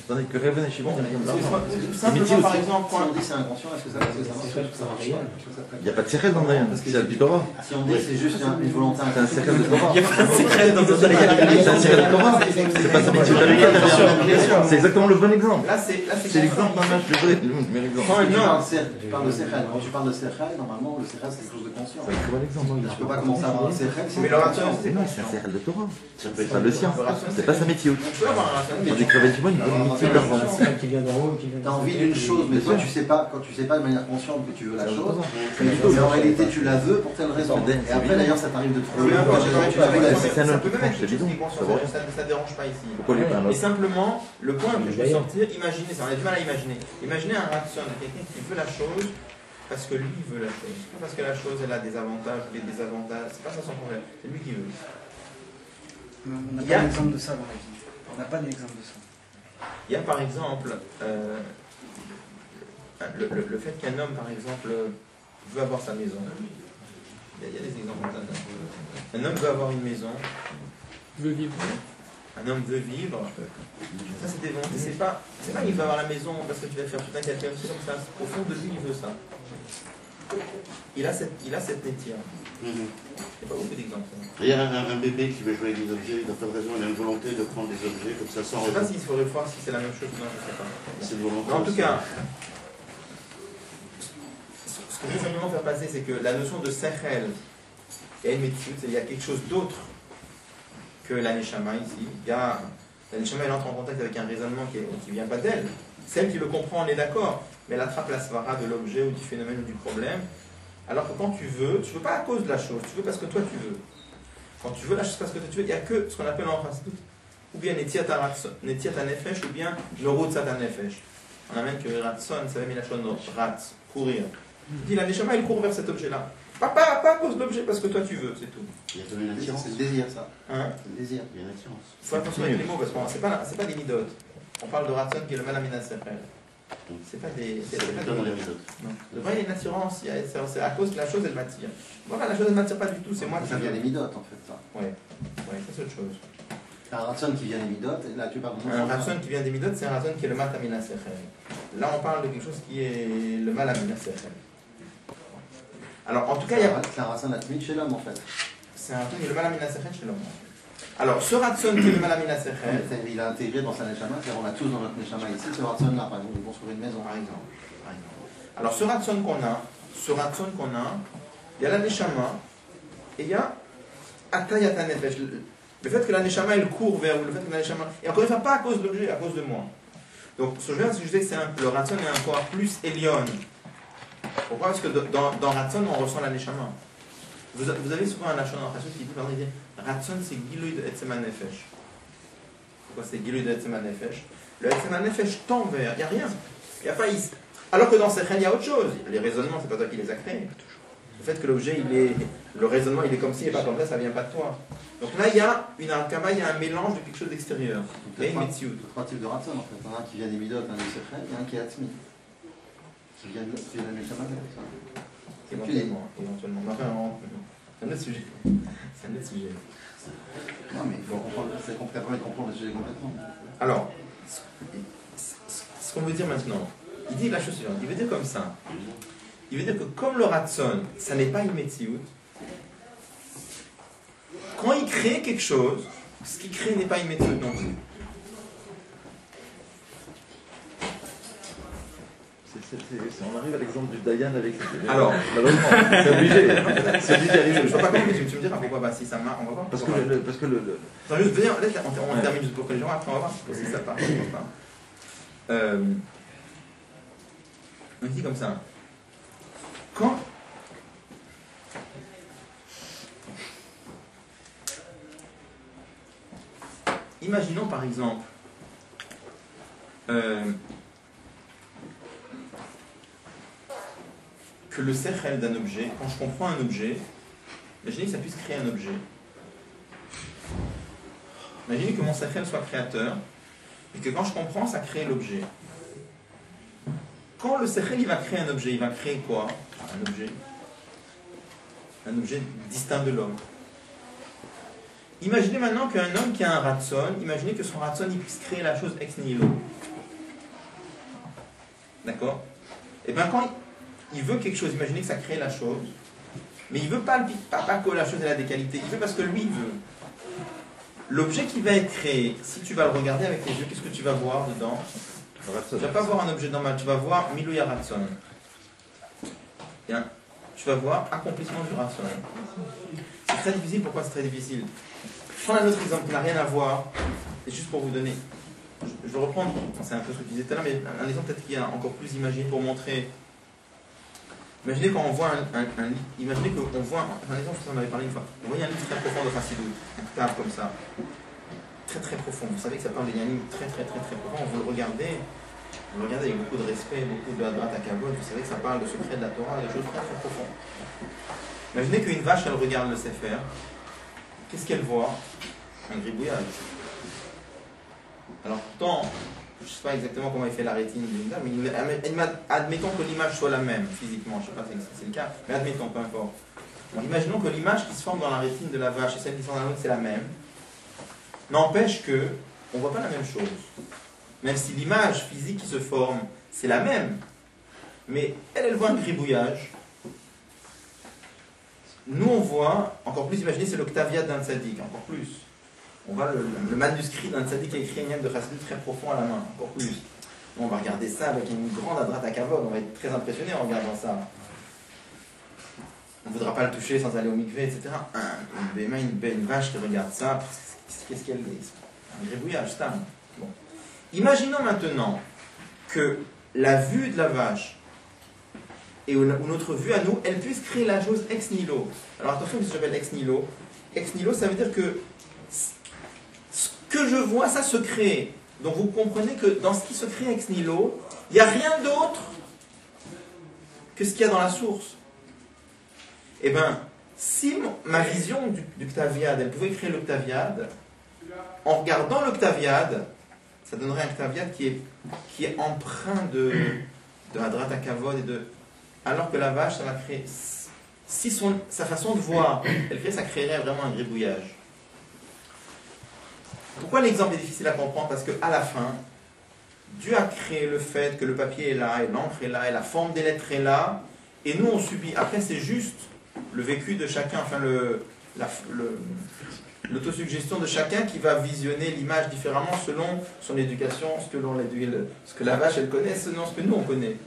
Tandis que Reuven et Shimon, ils ont de l'argent. Simplement, par exemple, Si on dit c'est inconscient, est-ce que ça marche? Est-ce que ça marche pas? Il n'y a pas de Sirel dans le Dayan, c'est le Torah. Si on dit c'est juste une volonté C'est un Sirel de Torah. Il n'y a pas de secret dans C'est un Sirel de Torah. C'est pas sa mitiout d'Américain. C'est exactement le bon exemple. là, C'est l'exemple d'un match de vrai. Le meilleur exemple. Quand Tu non, parles de Sechel. Quand tu parles de Sechel, normalement, le Sechel, c'est quelque chose de conscient. C'est un très bon exemple. Tu peux pas commencer à avoir un Sechel. mais le ratson, c'est Non, c'est un Sirel de Torah. Ça peut C'est être pas le sien. C'est pas sa mitiout. On peut avoir un ratson, mais Tandis que Reuven et Shimon, ils ont une mitiout d'argent. qui vient d'en haut, qui vient T'as envie d'une chose, mais toi tu sais pas, quand tu sais pas de manière consciente que tu veux la chose, Ouais. mais en réalité tu la veux pour telle raison. Et après d'ailleurs ça t'arrive de trouver. peu importe, tu la veux, c'est un ça homme peut qui même être tranche, quelque c'est chose qui est bidon, conscient, ça va. ça ne dérange pas ici. Pourquoi lui pas un Et autre? simplement, le point que je veux D'ailleurs. sortir, imaginez ça, on a du mal à imaginer. Imaginez un ratson, quelqu'un qui veut la chose parce que lui veut la chose. Pas parce que la chose elle a des avantages ou des désavantages, c'est pas ça son problème, c'est lui qui veut. On n'a pas d'exemple de ça dans la vie. On n'a pas d'exemple de ça. Il y a par exemple le fait qu'un homme par exemple veut avoir sa maison. Il y a des exemples comme ça. Un homme veut avoir une maison. Veut vivre. Un homme veut vivre. Ça c'est des volontés. C'est pas qu'il veut avoir la maison parce que tu vas faire tout un calcul comme ça. Au fond de lui il veut ça. Il a cette métier. Il n'y a pas beaucoup d'exemples. Il y a un bébé qui veut jouer avec des objets, il n'a pas de raison, il a une volonté de prendre des objets comme ça sans Je ne sais pas raison. s'il faudrait voir si c'est la même chose ou non, je ne sais pas. C'est une volonté. Mais en tout aussi. cas, ce que je veux simplement faire passer, c'est que la notion de sechel et une méthode, il y a quelque chose d'autre que la neshama ici. La neshama, elle entre en contact avec un raisonnement qui ne vient pas d'elle. Celle qui le comprend, on est d'accord, mais elle attrape la svara de l'objet ou du phénomène ou du problème. Alors que quand tu veux pas à cause de la chose, tu veux parce que toi tu veux. Quand tu veux la chose parce que toi tu veux, il n'y a que ce qu'on appelle en principe ou bien netiat nefesh ou bien nerutzat nefesh. On amène que ratson, ça veut dire la chose rat, courir. Il dit la neshama, il court vers cet objet-là. Pas à cause de l'objet, parce que toi tu veux, c'est tout. Il y a donné une attirance. C'est le désir ça. Hein? C'est le désir. Il y a une attirance. Il faut attention avec les mots, parce que c'est pas des midotes. On parle de ratson qui est le malamina sechel. C'est pas des. C'est plutôt dans les méthodes. Non. Le vrai, il y a une attirance, c'est à cause que la chose elle m'attire. Voilà, la chose elle m'attire pas du tout, c'est moi qui Ça vient veux. des midotes en fait ça. Ouais, ça c'est autre chose. Un ratson qui vient des midotes, et là tu parles Un ratson qui vient des midotes, c'est un ratson qui est le matamina sechel. Là on parle de quelque chose qui est le malamina sechel. Alors, en tout cas, il y a... C'est un ratson atmid chez l'homme, en fait. C'est un ratson qui est le malamina sechel chez l'homme. Alors, ce ratson qui est le malamina sechel... Il a intégré dans sa neshama, c'est-à-dire on a tous dans notre neshama ici ce ratson-là, par exemple, de construire une maison. Par exemple. Alors, ce ratson qu'on a, il y a la neshama et il y a atayat nefesh. Le fait que la neshama elle court vers le fait que la neshama. Et encore une fois, pas à cause de l'objet, à cause de moi. Donc, ce que je disais que le ratson est encore plus elion. Pourquoi? Parce que dans ratson, on ressent la neshama. Vous avez souvent un lachon dans qui dit, ratson c'est giloui de etzema nefesh. Pourquoi c'est giloui de etzema nefesh? Le etzema nefesh tend vers, il n'y a rien. Il n'y a pas ici. Alors que dans Sechel, il y a autre chose. Les raisonnements, c'est pas toi qui les as créés. Le fait que l'objet, le raisonnement, il est comme ci et pas comme ça vient pas de toi. Donc là, il y a une alkama, il y a un mélange de quelque chose d'extérieur. Il y a une métiout. Trois types de ratson, en fait. Il y en a un qui vient des midot, un du Sechel, et un qui est atmid. Qui vient de la neshama, Éventuellement. Enfin, c'est un autre sujet. C'est un autre sujet. Non, mais il faut comprendre, c'est permet de comprendre le sujet complètement. Alors, ce qu'on veut dire maintenant, il dit la chose suivante, il veut dire comme ça. Il veut dire que comme le ratson, ça n'est pas une métiout, quand il crée quelque chose, ce qu'il crée n'est pas une métiout non plus. On arrive à l'exemple du Dayan avec. Alors, malheureusement, c'est obligé. C'est obligé d'arriver. Je ne vois pas comment, mais tu me diras pourquoi, si ça marche, on va voir. Parce que Attends, juste venir, on termine juste pour que les gens, après on va voir si ça part. On dit comme ça. Quand imaginons par exemple que le sechel d'un objet, quand je comprends un objet, imaginez que ça puisse créer un objet. Imaginez que mon sechel soit créateur et que quand je comprends, ça crée l'objet. Quand le sechel il va créer un objet, il va créer quoi? Un objet distinct de l'homme. Imaginez maintenant qu'un homme qui a un ratson, imaginez que son ratson il puisse créer la chose ex nihilo. D'accord? Et bien quand il veut quelque chose, imaginez que ça crée la chose, mais il ne veut pas que la chose ait des qualités, il veut parce que lui il veut. L'objet qui va être créé, si tu vas le regarder avec tes yeux, qu'est-ce que tu vas voir dedans? Tu ne vas pas voir un objet normal, tu vas voir Milouya Ratson. Bien. Tu vas voir accomplissement du Ratson. C'est très difficile, pourquoi c'est très difficile? Je prends un autre exemple qui n'a rien à voir, et juste pour vous donner. Je vais reprendre, c'est un peu ce que tu disais tout à l'heure, mais un exemple peut-être qui est encore plus imaginé pour montrer. Imaginez quand on voit imaginez qu'on voit, un exemple, on en avait parlé une fois, on voit un livre très profond de Chassidut, un table comme ça. Très très profond. Vous savez que ça parle des yanim très profond. Vous le regardez avec beaucoup de respect, beaucoup de hadrat akavod. Vous savez que ça parle de secrets de la Torah, de choses très profondes. Imaginez qu'une vache, elle regarde le Sefer. Qu'est-ce qu'elle voit? Un gribouillage. Alors pourtant, je ne sais pas exactement comment il fait la rétine d'une dame, mais admettons que l'image soit la même physiquement. Je ne sais pas si c'est le cas, mais admettons, peu importe. Bon, imaginons que l'image qui se forme dans la rétine de la vache et celle qui se forme dans la nôtre, c'est la même. N'empêche que on ne voit pas la même chose. Même si l'image physique qui se forme, c'est la même. Mais elle voit un gribouillage. Nous, on voit, encore plus, imaginez, c'est l'octaviat d'un tzaddik, encore plus. On voit le manuscrit d'un tzaddik qui a écrit un yam de Chassidut très profond à la main, encore plus. On va regarder ça avec une grande adrat akavod, on va être très impressionné en regardant ça. On ne voudra pas le toucher sans aller au mikvé, etc. Une vache qui regarde ça, qu'est-ce qu'elle dit? Un gribouillage, ça. Bon. Imaginons maintenant que la vue de la vache et ou notre vue à nous, elle puisse créer la chose ex nihilo. Alors attention, ce que j'appelle ex nihilo. Ex nihilo, ça veut dire que ce que je vois, ça se crée. Donc vous comprenez que dans ce qui se crée ex nihilo, il n'y a rien d'autre que ce qu'il y a dans la source. Eh bien, si ma vision du Ktaviad, elle pouvait créer le Ktaviad, en regardant le Ktaviad, ça donnerait un Ktaviad qui est empreint de Hadrat HaKavod et de... Alors que la vache, ça va créer... Si sa façon de voir, ça créerait vraiment un gribouillage. Pourquoi l'exemple est difficile à comprendre? Parce qu'à la fin, Dieu a créé le fait que le papier est là, et l'encre est là, et la forme des lettres est là, et nous on subit. Après c'est juste le vécu de chacun, enfin l'autosuggestion de chacun qui va visionner l'image différemment selon son éducation, ce que la vache elle connaît, selon ce que nous on connaît.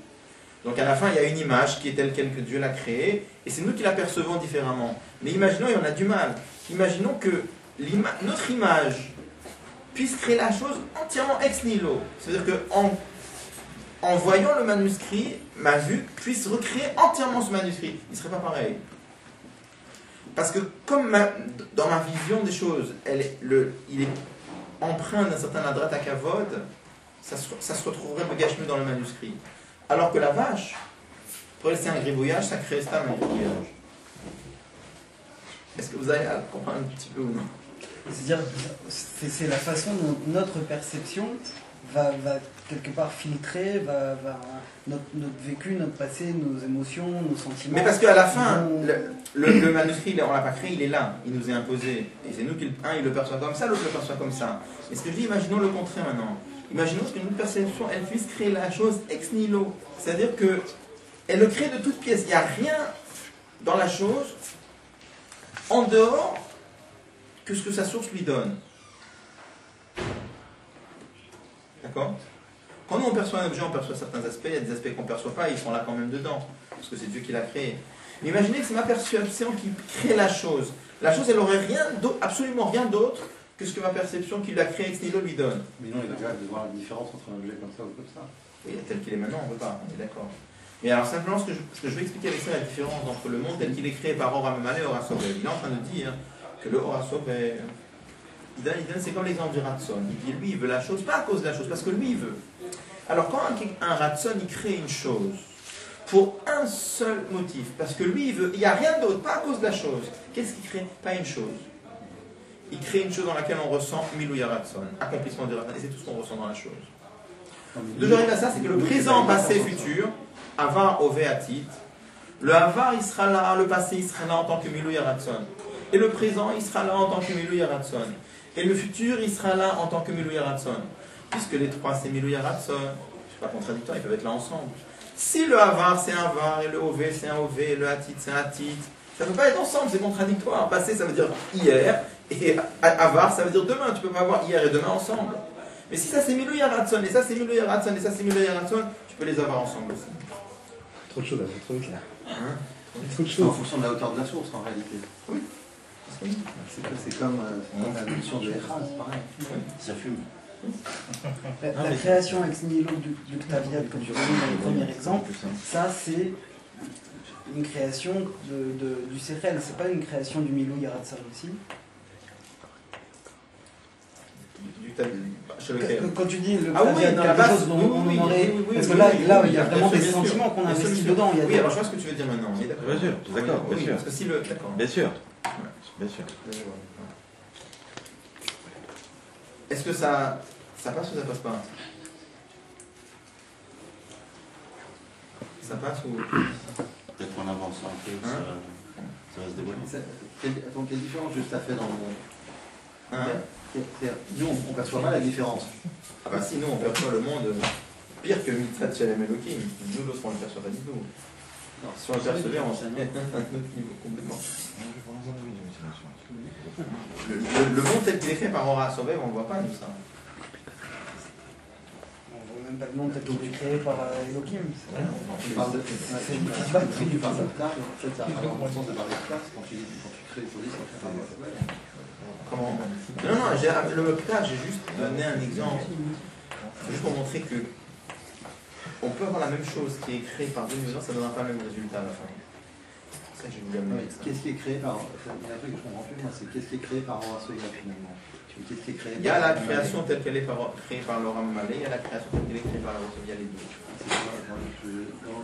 Donc à la fin il y a une image qui est telle quelle que Dieu l'a créée, et c'est nous qui la percevons différemment. Mais imaginons, et on a du mal, imaginons que notre image puisse créer la chose entièrement ex nihilo. C'est-à-dire qu'en voyant le manuscrit, ma vue puisse recréer entièrement ce manuscrit. Il ne serait pas pareil. Parce que comme dans ma vision des choses, il est empreint d'un certain adrat akavod, ça se retrouverait begashmu dans le manuscrit. Alors que la vache, pour laisser un gribouillage, ça crée un gribouillage. Est-ce que vous allez comprendre un petit peu ou non? C'est-à-dire, c'est la façon dont notre perception va quelque part filtrer notre vécu, notre passé, nos émotions, nos sentiments. Mais parce qu'à la fin, le manuscrit, on ne l'a pas créé, il est là, il nous est imposé. Et c'est nous qui, il le perçoit comme ça, l'autre le perçoit comme ça. Et ce que je dis, imaginons le contraire maintenant. Imaginons que notre perception, elle puisse créer la chose ex nihilo. C'est-à-dire qu'elle le crée de toutes pièces. Il n'y a rien dans la chose en dehors que ce que sa source lui donne. D'accord? Quand nous on perçoit un objet, on perçoit certains aspects, il y a des aspects qu'on ne perçoit pas, ils sont là quand même dedans, parce que c'est Dieu qui l'a créé. Mais imaginez que c'est ma perception qui crée la chose. La chose, elle n'aurait absolument rien d'autre que ce que ma perception qui l'a créé ex nihilo lui donne. Mais non, il va de voir la différence entre un objet comme ça ou comme ça. Oui, tel qu'il est maintenant, on ne peut pas, on est d'accord. Mais alors simplement, ce que je veux expliquer avec ça, la différence entre le monde tel qu'il est créé par Ora Memale et Ora Sovel. Il est en train de dire que le Ora Sovel, c'est comme l'exemple du Ratson. Il dit, lui, il veut la chose, pas à cause de la chose, parce que lui, il veut. Alors quand un Ratson, il crée une chose, pour un seul motif, parce que lui, il veut, il n'y a rien d'autre, pas à cause de la chose. Qu'est-ce qu'il crée? Pas une chose. Il crée une chose dans laquelle on ressent Milouya Ratson, accomplissement du Ratson, et c'est tout ce qu'on ressent dans la chose. D'où j'arrive à ça, c'est que le présent, passé, futur, Avar, Ové, Atit, le Avar, il sera là, le passé, il sera là en tant que Milouya Ratson. Et le présent, il sera là en tant que Milouya Ratson. Et le futur, il sera là en tant que Milouya Ratson. Puisque les trois, c'est Milouya Ratson. C'est pas contradictoire, ils peuvent être là ensemble. Si le Avar, c'est un Var, et le Ové, c'est un Ové, et le Atit, c'est un Atit, ça ne peut pas être ensemble, c'est contradictoire. Passé, ça veut dire hier, et Avar, ça veut dire demain. Tu peux pas avoir hier et demain ensemble. Mais si ça c'est Milouya Ratson, et ça c'est Milouya Ratson, et ça c'est Milouya Ratson, tu peux les avoir ensemble aussi. Trop de choses à faire, trop vite là. Hein? Trop de En choses. fonction de la hauteur de la source, en réalité. Oui. C'est comme la notion de Echa, c'est pareil. Ça fume. La création ex nihilo du Ktaviat, comme tu l'as dit dans le premier exemple, ça c'est une création du Sechel, c'est pas une création du Milou Yaratzar aussi. Quand tu dis le Ktaviat, quelque chose dont on aurait. Parce que là, il y a vraiment des sentiments qu'on investit dedans. Oui, alors je vois ce que tu veux dire maintenant. Bien sûr, d'accord, bien sûr. Parce que si le. D'accord. Bien sûr. Bien sûr. Est-ce que ça passe ou ça passe pas? Ça passe ou... Peut-être qu'en avançant un peu, ça va se dévoiler. Donc, quelle différence juste à fait dans le monde? Nous, on ne perçoit pas la différence. Ah bah si, nous, on perçoit le monde pire que Mitzvah Shalem Elohim. Nous, l'autre, on ne le perçoit pas du tout. Si on le percevait, on s'en met à un autre niveau complètement. Le monde tel qu'il est fait par Ora Sovev, on ne voit pas, nous, ça. On ne voit même pas le monde tel qu'il est créé par Elohim. Tu parles de Ptar, en fait, ça a le sens de parler de Ptar, quand tu crées les polices, quand tu fais Comment? Non, le Ptar, j'ai juste donné un exemple. C'est juste pour montrer que on peut avoir la même chose qui est créée par 2 millions, ça ne donnera pas le même résultat à la fin. C'est ça que j'ai voulu amener. Qu'est-ce qui est créé par... Il y a un truc que je comprends plus, moi, c'est qu'est-ce qui est créé par Ora Sovev finalement? Qu'est-ce qui est créé? Il y a la création telle qu'elle est créée par l'Ora Malé, il y a la création telle qu'elle est créée par la Rosa, il y a les deux.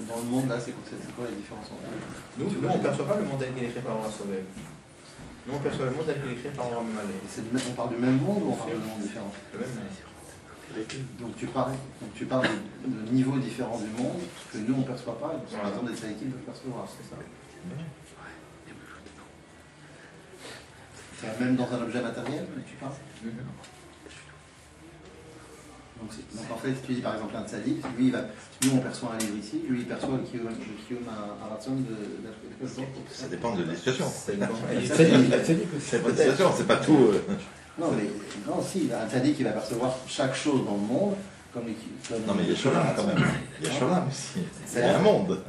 Dans le monde, là, c'est quoi la différence entre eux? Nous, on ne perçoit pas le monde tel qu'il est créé par Ora Sovev. Nous, on perçoit le monde tel qu'il est créé par Ora Malé. On parle du même monde ou on parle de monde différent? Le même monde. Donc tu parles de niveaux différents du monde que nous on ne perçoit pas, et par exemple des Saïkim peuvent percevoir, c'est ça. Même dans un objet matériel, tu parles. Donc en fait, tu dis par exemple un tzaddik, lui, nous on perçoit un livre ici, lui il perçoit le kiyum un ratson de Ça dépend de la situation. Ça dépend. C'est pas de situation, c'est pas tout. Non, mais non, si, un tzaddik il va percevoir chaque chose dans le monde comme les Non, mais il y a Sholam quand même. Il y a Sholam aussi. C'est un monde.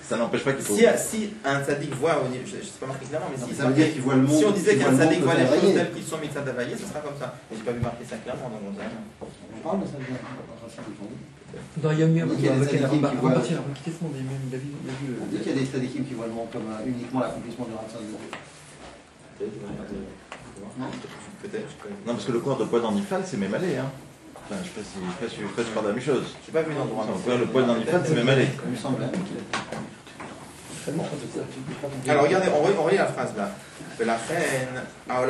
Ça n'empêche pas qu'il faut. Si un tzaddik voit, je ne sais pas marqué clairement, mais ça veut dire qu'il voit le monde. Si on disait qu'un tzaddik voit les choses travailler. telles qu'ils sont mitzvah d'availler, ce sera comme ça. Mais je n'ai pas vu marquer ça clairement dans mon âme. On parle de ça bien. Dans Yom Yom, Il y a des tzaddikim qui voient. il a vu On dit qu'il y a des tzaddikim qui voient le monde comme uniquement l'accomplissement du ratson de Dieu. Peut-être. Non, parce que le corps de poil d'Anifal, c'est Mémalé. Hein. Enfin, je ne sais pas si je parle de la même chose. Je n'ai pas vu l'endroit. Le poil d'Anifal, c'est Mémalé. Il me semble. Alors regardez, on relit la phrase là. Alors,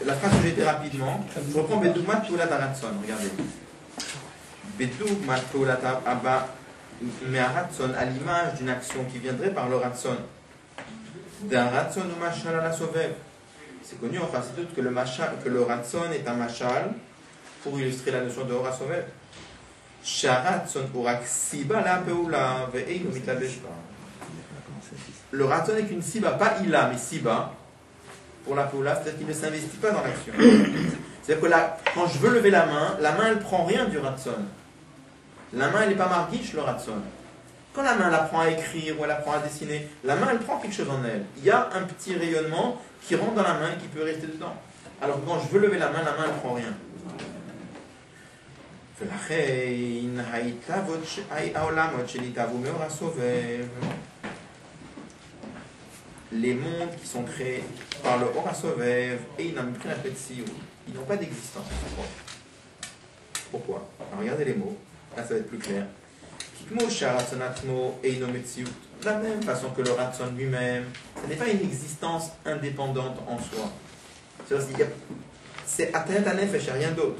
la phrase que j'ai été rapidement, je reprends Bedougmat Poulat Aratson, regardez. Bedougmat Poulat Abba Me'aratson, à l'image d'une action qui viendrait par le Ratson. D'un Ratson ou Machal à la Sovev. C'est connu en principe que le Ratson est un Machal pour illustrer la notion de Hora Sovev. Le Ratson n'est qu'une Siba, pas Ila, mais Siba. Pour la Poula, c'est-à-dire qu'il ne s'investit pas dans l'action. C'est-à-dire que là, quand je veux lever la main, elle ne prend rien du Ratson. La main, elle n'est pas marguiche, le Ratson. Quand la main, elle apprend à écrire ou elle apprend à dessiner, la main, elle prend quelque chose en elle. Il y a un petit rayonnement qui rentre dans la main et qui peut rester dedans. Alors que quand je veux lever la main, elle ne prend rien. Les mondes qui sont créés par le Hora Sovev et ils n'ont pas d'existence. Pourquoi? Alors regardez les mots, là ça va être plus clair. De la même façon que le Ratson lui-même, ce n'est pas une existence indépendante en soi. C'est Atayat Hanefesh, rien d'autre.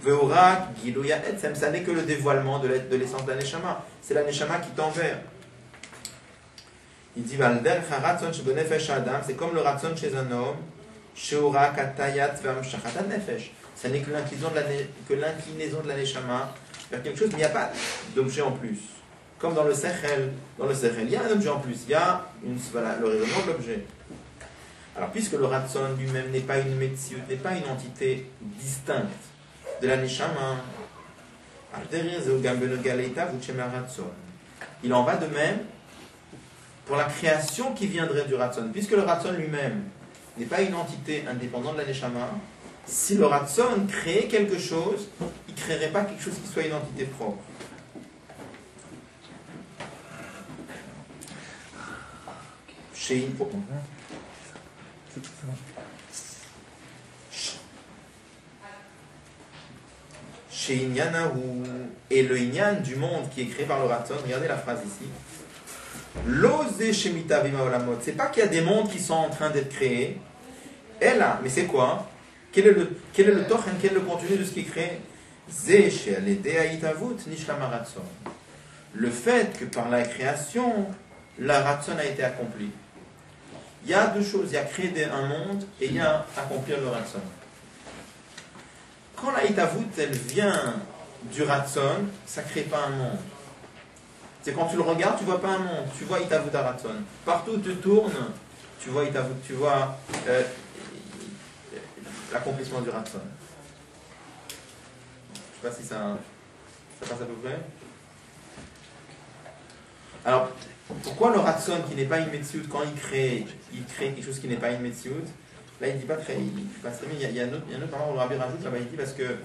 Veorak, Gilouya Etzem, ça n'est que le dévoilement de l'essence de la Neshama. C'est la Neshama qui tend vers. Il dit c'est comme le Ratson chez un homme. Sheorak Atayat Vamshachat Hanefesh. Ça n'est que l'inclinaison de la Neshama vers quelque chose, mais il n'y a pas d'objet en plus. Comme dans le Sechel. Dans le Sechel, il y a un objet en plus. Il y a le raisonnement de l'objet. Alors, puisque le Ratson lui-même n'est pas une Metziut, n'est pas une entité distincte de la Neshama, il en va de même pour la création qui viendrait du Ratson. Puisque le Ratson lui-même n'est pas une entité indépendante de la Neshama, si le Ratson créait quelque chose, il ne créerait pas quelque chose qui soit une entité propre. Chez Inyanahu, et le Inyan du monde qui est créé par le Ratson, regardez la phrase ici. L'osé Shemita Bima Olamot, c'est pas qu'il y a des mondes qui sont en train d'être créés. Et là, mais c'est quoi? Quel est le torch, quel est le contenu de ce qui est créé? Le fait que par la création, la Ratson a été accomplie. Il y a deux choses, il y a créer un monde et il y a accomplir le Ratson. Quand la Hitavut, elle vient du Ratson, ça ne crée pas un monde. C'est quand tu le regardes, tu ne vois pas un monde, tu vois Hitavut à Ratson. Partout où tu tournes, tu vois Hitavut, tu vois l'accomplissement du Ratson. Je ne sais pas si ça passe à peu près. Alors, pourquoi le Ratson qui n'est pas une Metsiout, quand il crée quelque chose qui n'est pas une Metsiout, là il ne dit pas très, il y a un autre moment où le Rabbi rajoute, là-bas il dit parce que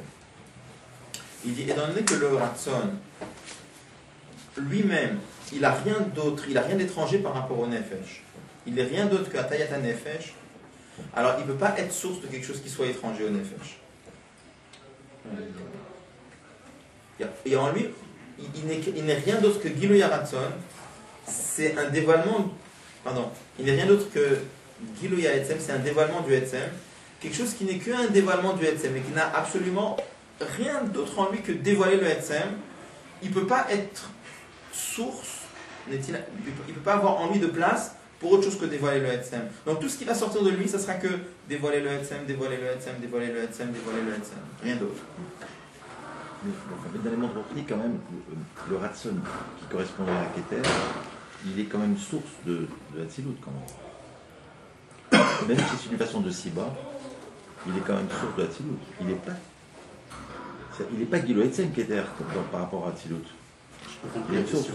il dit, étant donné que le Ratson lui-même, il n'a rien d'autre, il n'a rien d'étranger par rapport au Nefesh. Il n'est rien d'autre qu'à Tayat Nefesh. Alors il ne peut pas être source de quelque chose qui soit étranger au Nefesh. Et en lui, il n'est rien d'autre que Gilui Ratson. C'est un dévoilement, il n'est rien d'autre que Gilui Etzem, c'est un dévoilement du Etzem, quelque chose qui n'est qu'un dévoilement du Etzem et qui n'a absolument rien d'autre en lui que dévoiler le Etzem. Il ne peut pas être source, il ne peut pas avoir en lui de place pour autre chose que dévoiler le Etzem. Donc tout ce qui va sortir de lui, ça sera que dévoiler le Etzem, dévoiler le Etzem, dévoiler le Etzem, dévoiler le Etzem. Rien d'autre. Mais dans les mondes repris, quand même, le Ratson qui correspond à la Keter, il est quand même source de Hatzilut, quand même. Même si c'est une façon de Siba, il est quand même source de Hatzilut. Il n'est pas Gilo Etzem Keter par rapport à Hatzilut. Il est une source.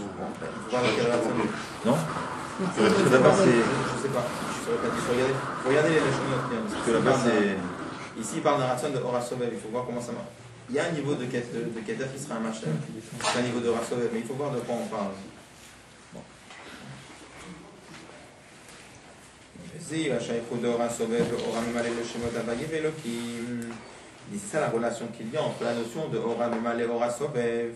Non? Parce que là-bas, c'est. Je sais pas. Regardez les Lachonot. Parce que là-bas, c'est. Ici, il parle d'un Ratson de Horasovel. Il faut voir comment ça marche. Il y a un niveau de Keter qui sera un machin. C'est un niveau de Horasovel. Mais il faut voir de quoi on parle. C'est ça la relation qu'il y a entre la notion de Ora Memale et Ora Sobev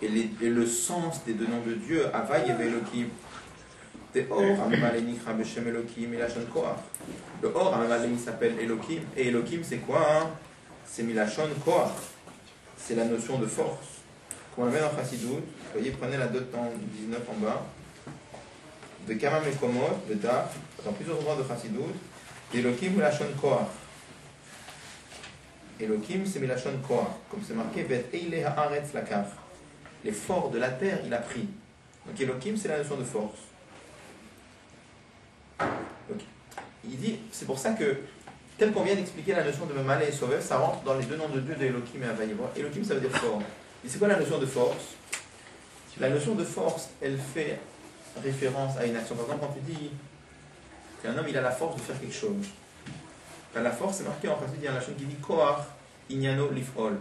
et le sens des deux noms de Dieu, Havai et Elohim. De Ora Memale Nikra Beshem Elohim Milachon Koach. Le Ora Memale il s'appelle Elohim. Et Elohim c'est quoi hein? C'est Milachon Koach. C'est la notion de force. Comme on le met dans Chassidut, vous voyez, prenez la dot en 19 en bas. De Kama Mekomot, de Daf, dans plusieurs endroits de Chassidut, Elohim Milachon Koach. Elohim, c'est Milachon Koach, comme c'est marqué, Bet Eile Haaretz Lakach. Les forts de la terre, il a pris. Donc Elohim, c'est la notion de force. Donc, il dit, c'est pour ça que, tel qu'on vient d'expliquer la notion de Memale et Sovev, ça rentre dans les deux noms de Dieu de Elohim et Havai. Elohim, ça veut dire fort. Et c'est quoi la notion de force? La notion de force, elle fait référence à une action. Par exemple, quand tu dis qu'un homme, il a la force de faire quelque chose. La force, c'est marqué en principe, il y a la chose qui dit Koach, Inyano, Lifol.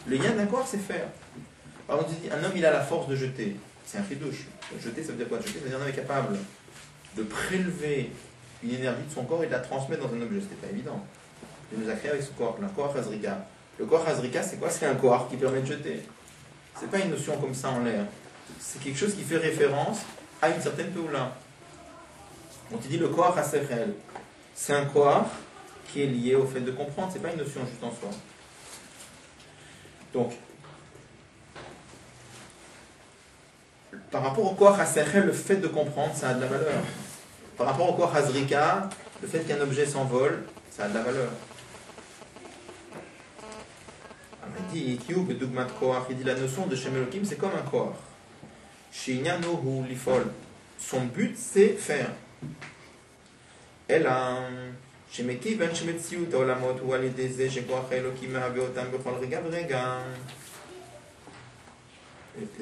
Le yin d'un Koach, c'est faire. Par exemple, tu dis un homme, il a la force de jeter. C'est un chidouche. Jeter, ça veut dire quoi? Jeter, ça veut dire un homme est capable de prélever une énergie de son corps et de la transmettre dans un objet. C'était pas évident. Il nous a créé avec ce Koach, le Koach Hazrika. Le Koach Hazrika, c'est quoi? C'est un Koach qui permet de jeter. C'est pas une notion comme ça en l'air. C'est quelque chose qui fait référence à une certaine Péoula. On te dit le Koach HaSechel. C'est un Koach qui est lié au fait de comprendre, c'est pas une notion juste en soi. Donc, par rapport au Koach HaSechel, le fait de comprendre, ça a de la valeur. Par rapport au Koach HaZrika, le fait qu'un objet s'envole, ça a de la valeur. Il dit la notion de Shem Elohim, c'est comme un Koach. Shinyanohu lifol. Son but, c'est faire. Elle a je veux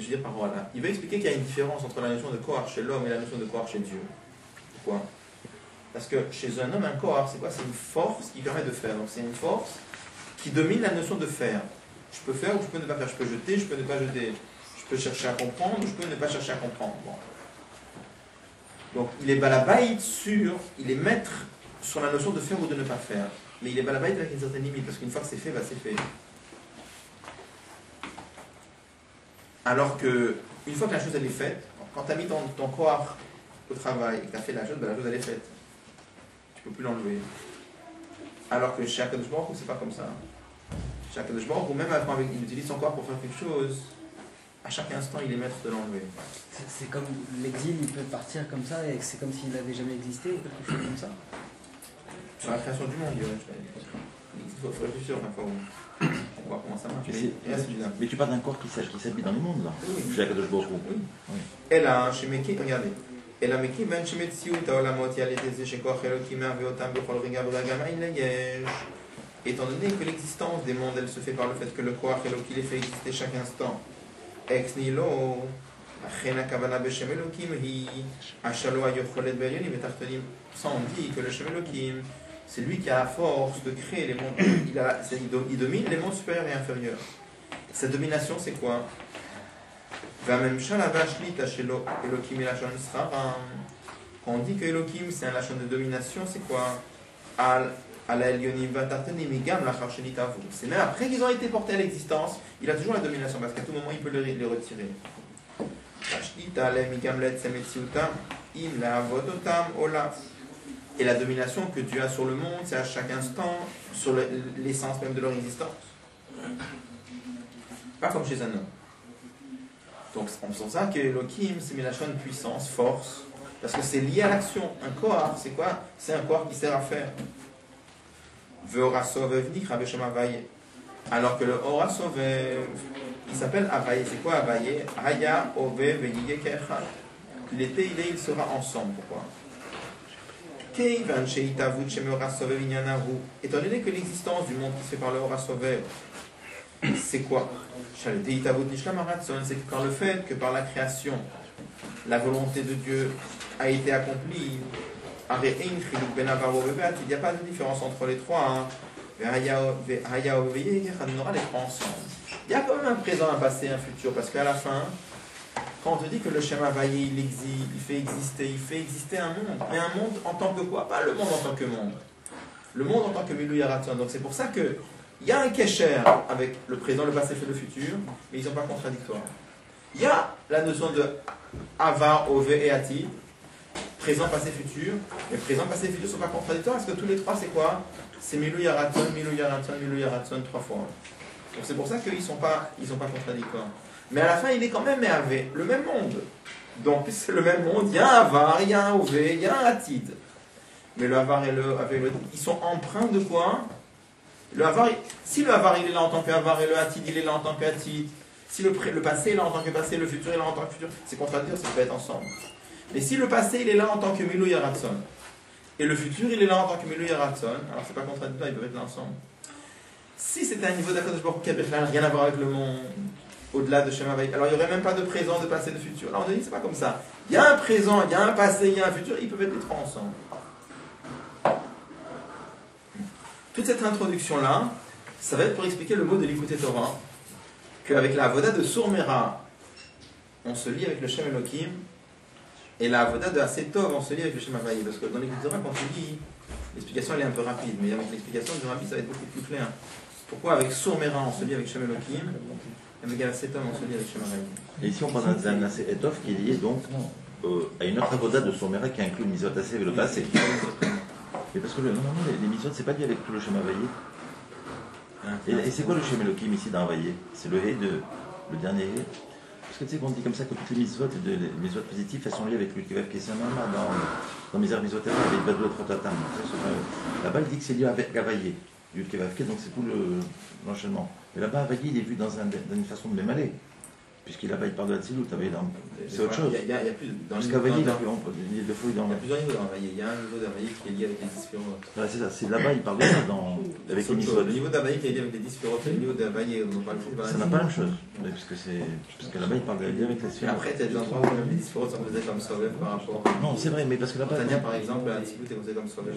dire par voilà. Il va expliquer qu'il y a une différence entre la notion de Koach chez l'homme et la notion de Koach chez Dieu. Pourquoi? Parce que chez un homme, un Koach, c'est quoi? C'est une force qui permet de faire. Donc c'est une force qui domine la notion de faire. Je peux faire ou je peux ne pas faire. Je peux jeter, je peux ne pas jeter. Je peux chercher à comprendre ou je peux ne pas chercher à comprendre. Bon. Donc il est balabaïd sur, il est maître sur la notion de faire ou de ne pas faire. Mais il est balabaïd avec une certaine limite, parce qu'une fois que c'est fait, bah c'est fait. Alors que, une fois que la chose elle est faite, quand tu as mis ton corps au travail et que tu as fait la chose, bah la chose elle est faite. Tu ne peux plus l'enlever. Alors que chez Akadosh Baruch Hu, c'est pas comme ça. Chez Akadosh Baruch Hu, même quand il utilise son corps pour faire quelque chose, à chaque instant, il est maître de l'enlever. C'est comme l'exil, il peut partir comme ça et c'est comme s'il n'avait jamais existé ou quelque chose comme ça. Sur la création du monde, il faut réfléchir enfin, faut voir comment ça marche. Mais tu parles d'un corps qui s'habille dans le monde, là. Oui. Chez Akadosh Baruch Hu. Oui. Elle a, chez Meki, regardez. Elle a Meki, ben chez Metsiut, Olamot, Yaleteze, chez Koach Elohim, Veotam, Bechol Riga, Vragama, Ileyesh. Étant donné que l'existence des mondes, elle se fait par le fait que le Koach Elohim les fait exister chaque instant. Ex nihilo, achena kavana beshem Elohim, hi, ashalo ayocholet be'elyonim et tartonim. Ça, on dit que le Shem Elohim, c'est lui qui a la force de créer les mondes. Il domine les mondes supérieurs et inférieurs. Cette domination, c'est quoi? Quand on dit que Elohim, c'est un lachon de domination, c'est quoi? C'est même après qu'ils ont été portés à l'existence, il a toujours la domination, parce qu'à tout moment, il peut les retirer. Et la domination que Dieu a sur le monde, c'est à chaque instant, sur l'essence même de leur existence. Pas comme chez un homme. Donc c'est pour ça que Elohim, c'est Milachon puissance, force, Parce que c'est lié à l'action. Un koar, c'est quoi? C'est un koar qui sert à faire. Alors que le orasov, il s'appelle avaye. C'est quoi avaye? Haya, ove, venige, kecha. Il était, il sera ensemble. Pourquoi? Étant donné que l'existence du monde qui se fait par le orasov, c'est quoi? C'est que quand le fait que par la création, la volonté de Dieu a été accomplie, il n'y a pas de différence entre les trois. Hein. On aura les trois ensemble. Il y a quand même un présent, un passé, un futur, parce qu'à la fin, quand on te dit que le Shem Havaïe, il fait exister un monde. Mais un monde en tant que quoi? Pas le monde en tant que monde. Le monde en tant que Milou Yaraton. Donc c'est pour ça que il y a un kesher avec le présent, le passé et le futur, mais ils ne sont pas contradictoires. Il y a la notion de Ava, Ove et Atid, présent, passé, futur. Mais présent, passé et futur ne sont pas contradictoires parce que tous les trois, c'est quoi? C'est Milou Yaraton, Milou Yaraton, Milou Yaraton, trois fois. Donc c'est pour ça qu'ils ne sont pas contradictoires. Mais à la fin, il est quand même Ave, le même monde. Donc c'est le même monde, il y a un Avar, il y a un Ove, il y a un Atid. Mais le Avar et le Ave, ils sont empreints de quoi? Le Avar, si le Avar il est là en tant qu'Avar et le Atid il est là en tant qu'Atid, si le passé est là en tant que passé, le futur est là en tant que futur, c'est contradictoire, ça peut être ensemble. Mais si le passé il est là en tant que Milou Yaratson et le futur il est là en tant que Milou Yaratson, alors c'est pas contradictoire, ils peuvent être là ensemble. Si c'était un niveau d'Akadosh Baruch Hu qui n'a rien à voir avec le monde, au-delà de Shem Havaï, alors il n'y aurait même pas de présent, de passé, de futur. Là on a dit c'est pas comme ça. Il y a un présent, il y a un passé, il y a un futur, ils peuvent être les trois ensemble. Toute cette introduction-là, ça va être pour expliquer le mot de l'écouter Torah, qu'avec la avoda de Sourmera, on se lie avec le Shem Elohim, et la avoda de Asetov, on se lie avec le Shem Havaï. Parce que dans l'écoute Torah, quand tu lis, l'explication elle est un peu rapide, mais avec l'explication du Rabbi, ça va être beaucoup plus clair. Pourquoi avec Sourmera, on se lie avec Shem Elohim, et avec Asetov, on se lie avec Shem Havaï. Et ici, on parle d'un Asetov qui est lié donc à une autre avoda de Sourmera qui inclut le Mizot Aseh et le passé. Mais parce que normalement, les Mizot, c'est pas lié avec tout le Shem Havaï. Et c'est quoi le Shem Elohim ici dans Havaï? C'est le He le dernier He. Parce que tu sais qu'on dit comme ça que toutes les Mizot, les Mizot positives, elles sont liées avec l'Ulkivav Kessamama dans Misère Mizotera, avec Badou Trotatam. Là-bas, il dit que c'est lié avec Havaï, l'Ulkivav Kes, donc c'est tout l'enchaînement. Mais là-bas, Havaï, il est vu dans une façon de mémaler. Puisqu'il il parle de Hatzilut, c'est autre chose. Il y a plus parce qu'Havaï, il y a plusieurs niveaux dans Havaï. Il y a un niveau d'Havaï qui est lié avec les 10 sphérotes. Ouais, c'est ça, c'est là-bas, il parle de ça avec les Mizot. Le niveau d'Havaï qui est lié avec les 10 sphérotes et le niveau d'Havaï dont on parle plus. Ça n'a pas la même chose. Parce que là-bas, il parle de lié avec les sphérotes. Après, tu as des endroits où même les 10 sphérotes sont posées comme Sovev par rapport. Non, c'est vrai, mais parce que là-bas. Tania, par exemple, Hatzilut est posée comme Sovev.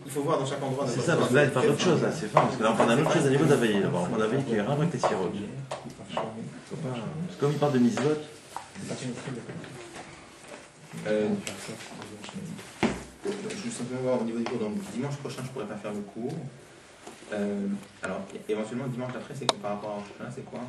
Il faut voir dans chaque endroit. C'est ça, parce que là, il parle d'autre chose, c'est fin, parce que là, on parle d'un autre chose à niveau d'Havaï. D'abord, on parle d'Havaï qui est rien avec les sphérotes. Comme il parle de Mizvot. Je veux simplement voir au niveau des cours. Donc, dimanche prochain, je ne pourrais pas faire le cours. Alors, éventuellement, dimanche après, c'est par rapport à c'est quoi?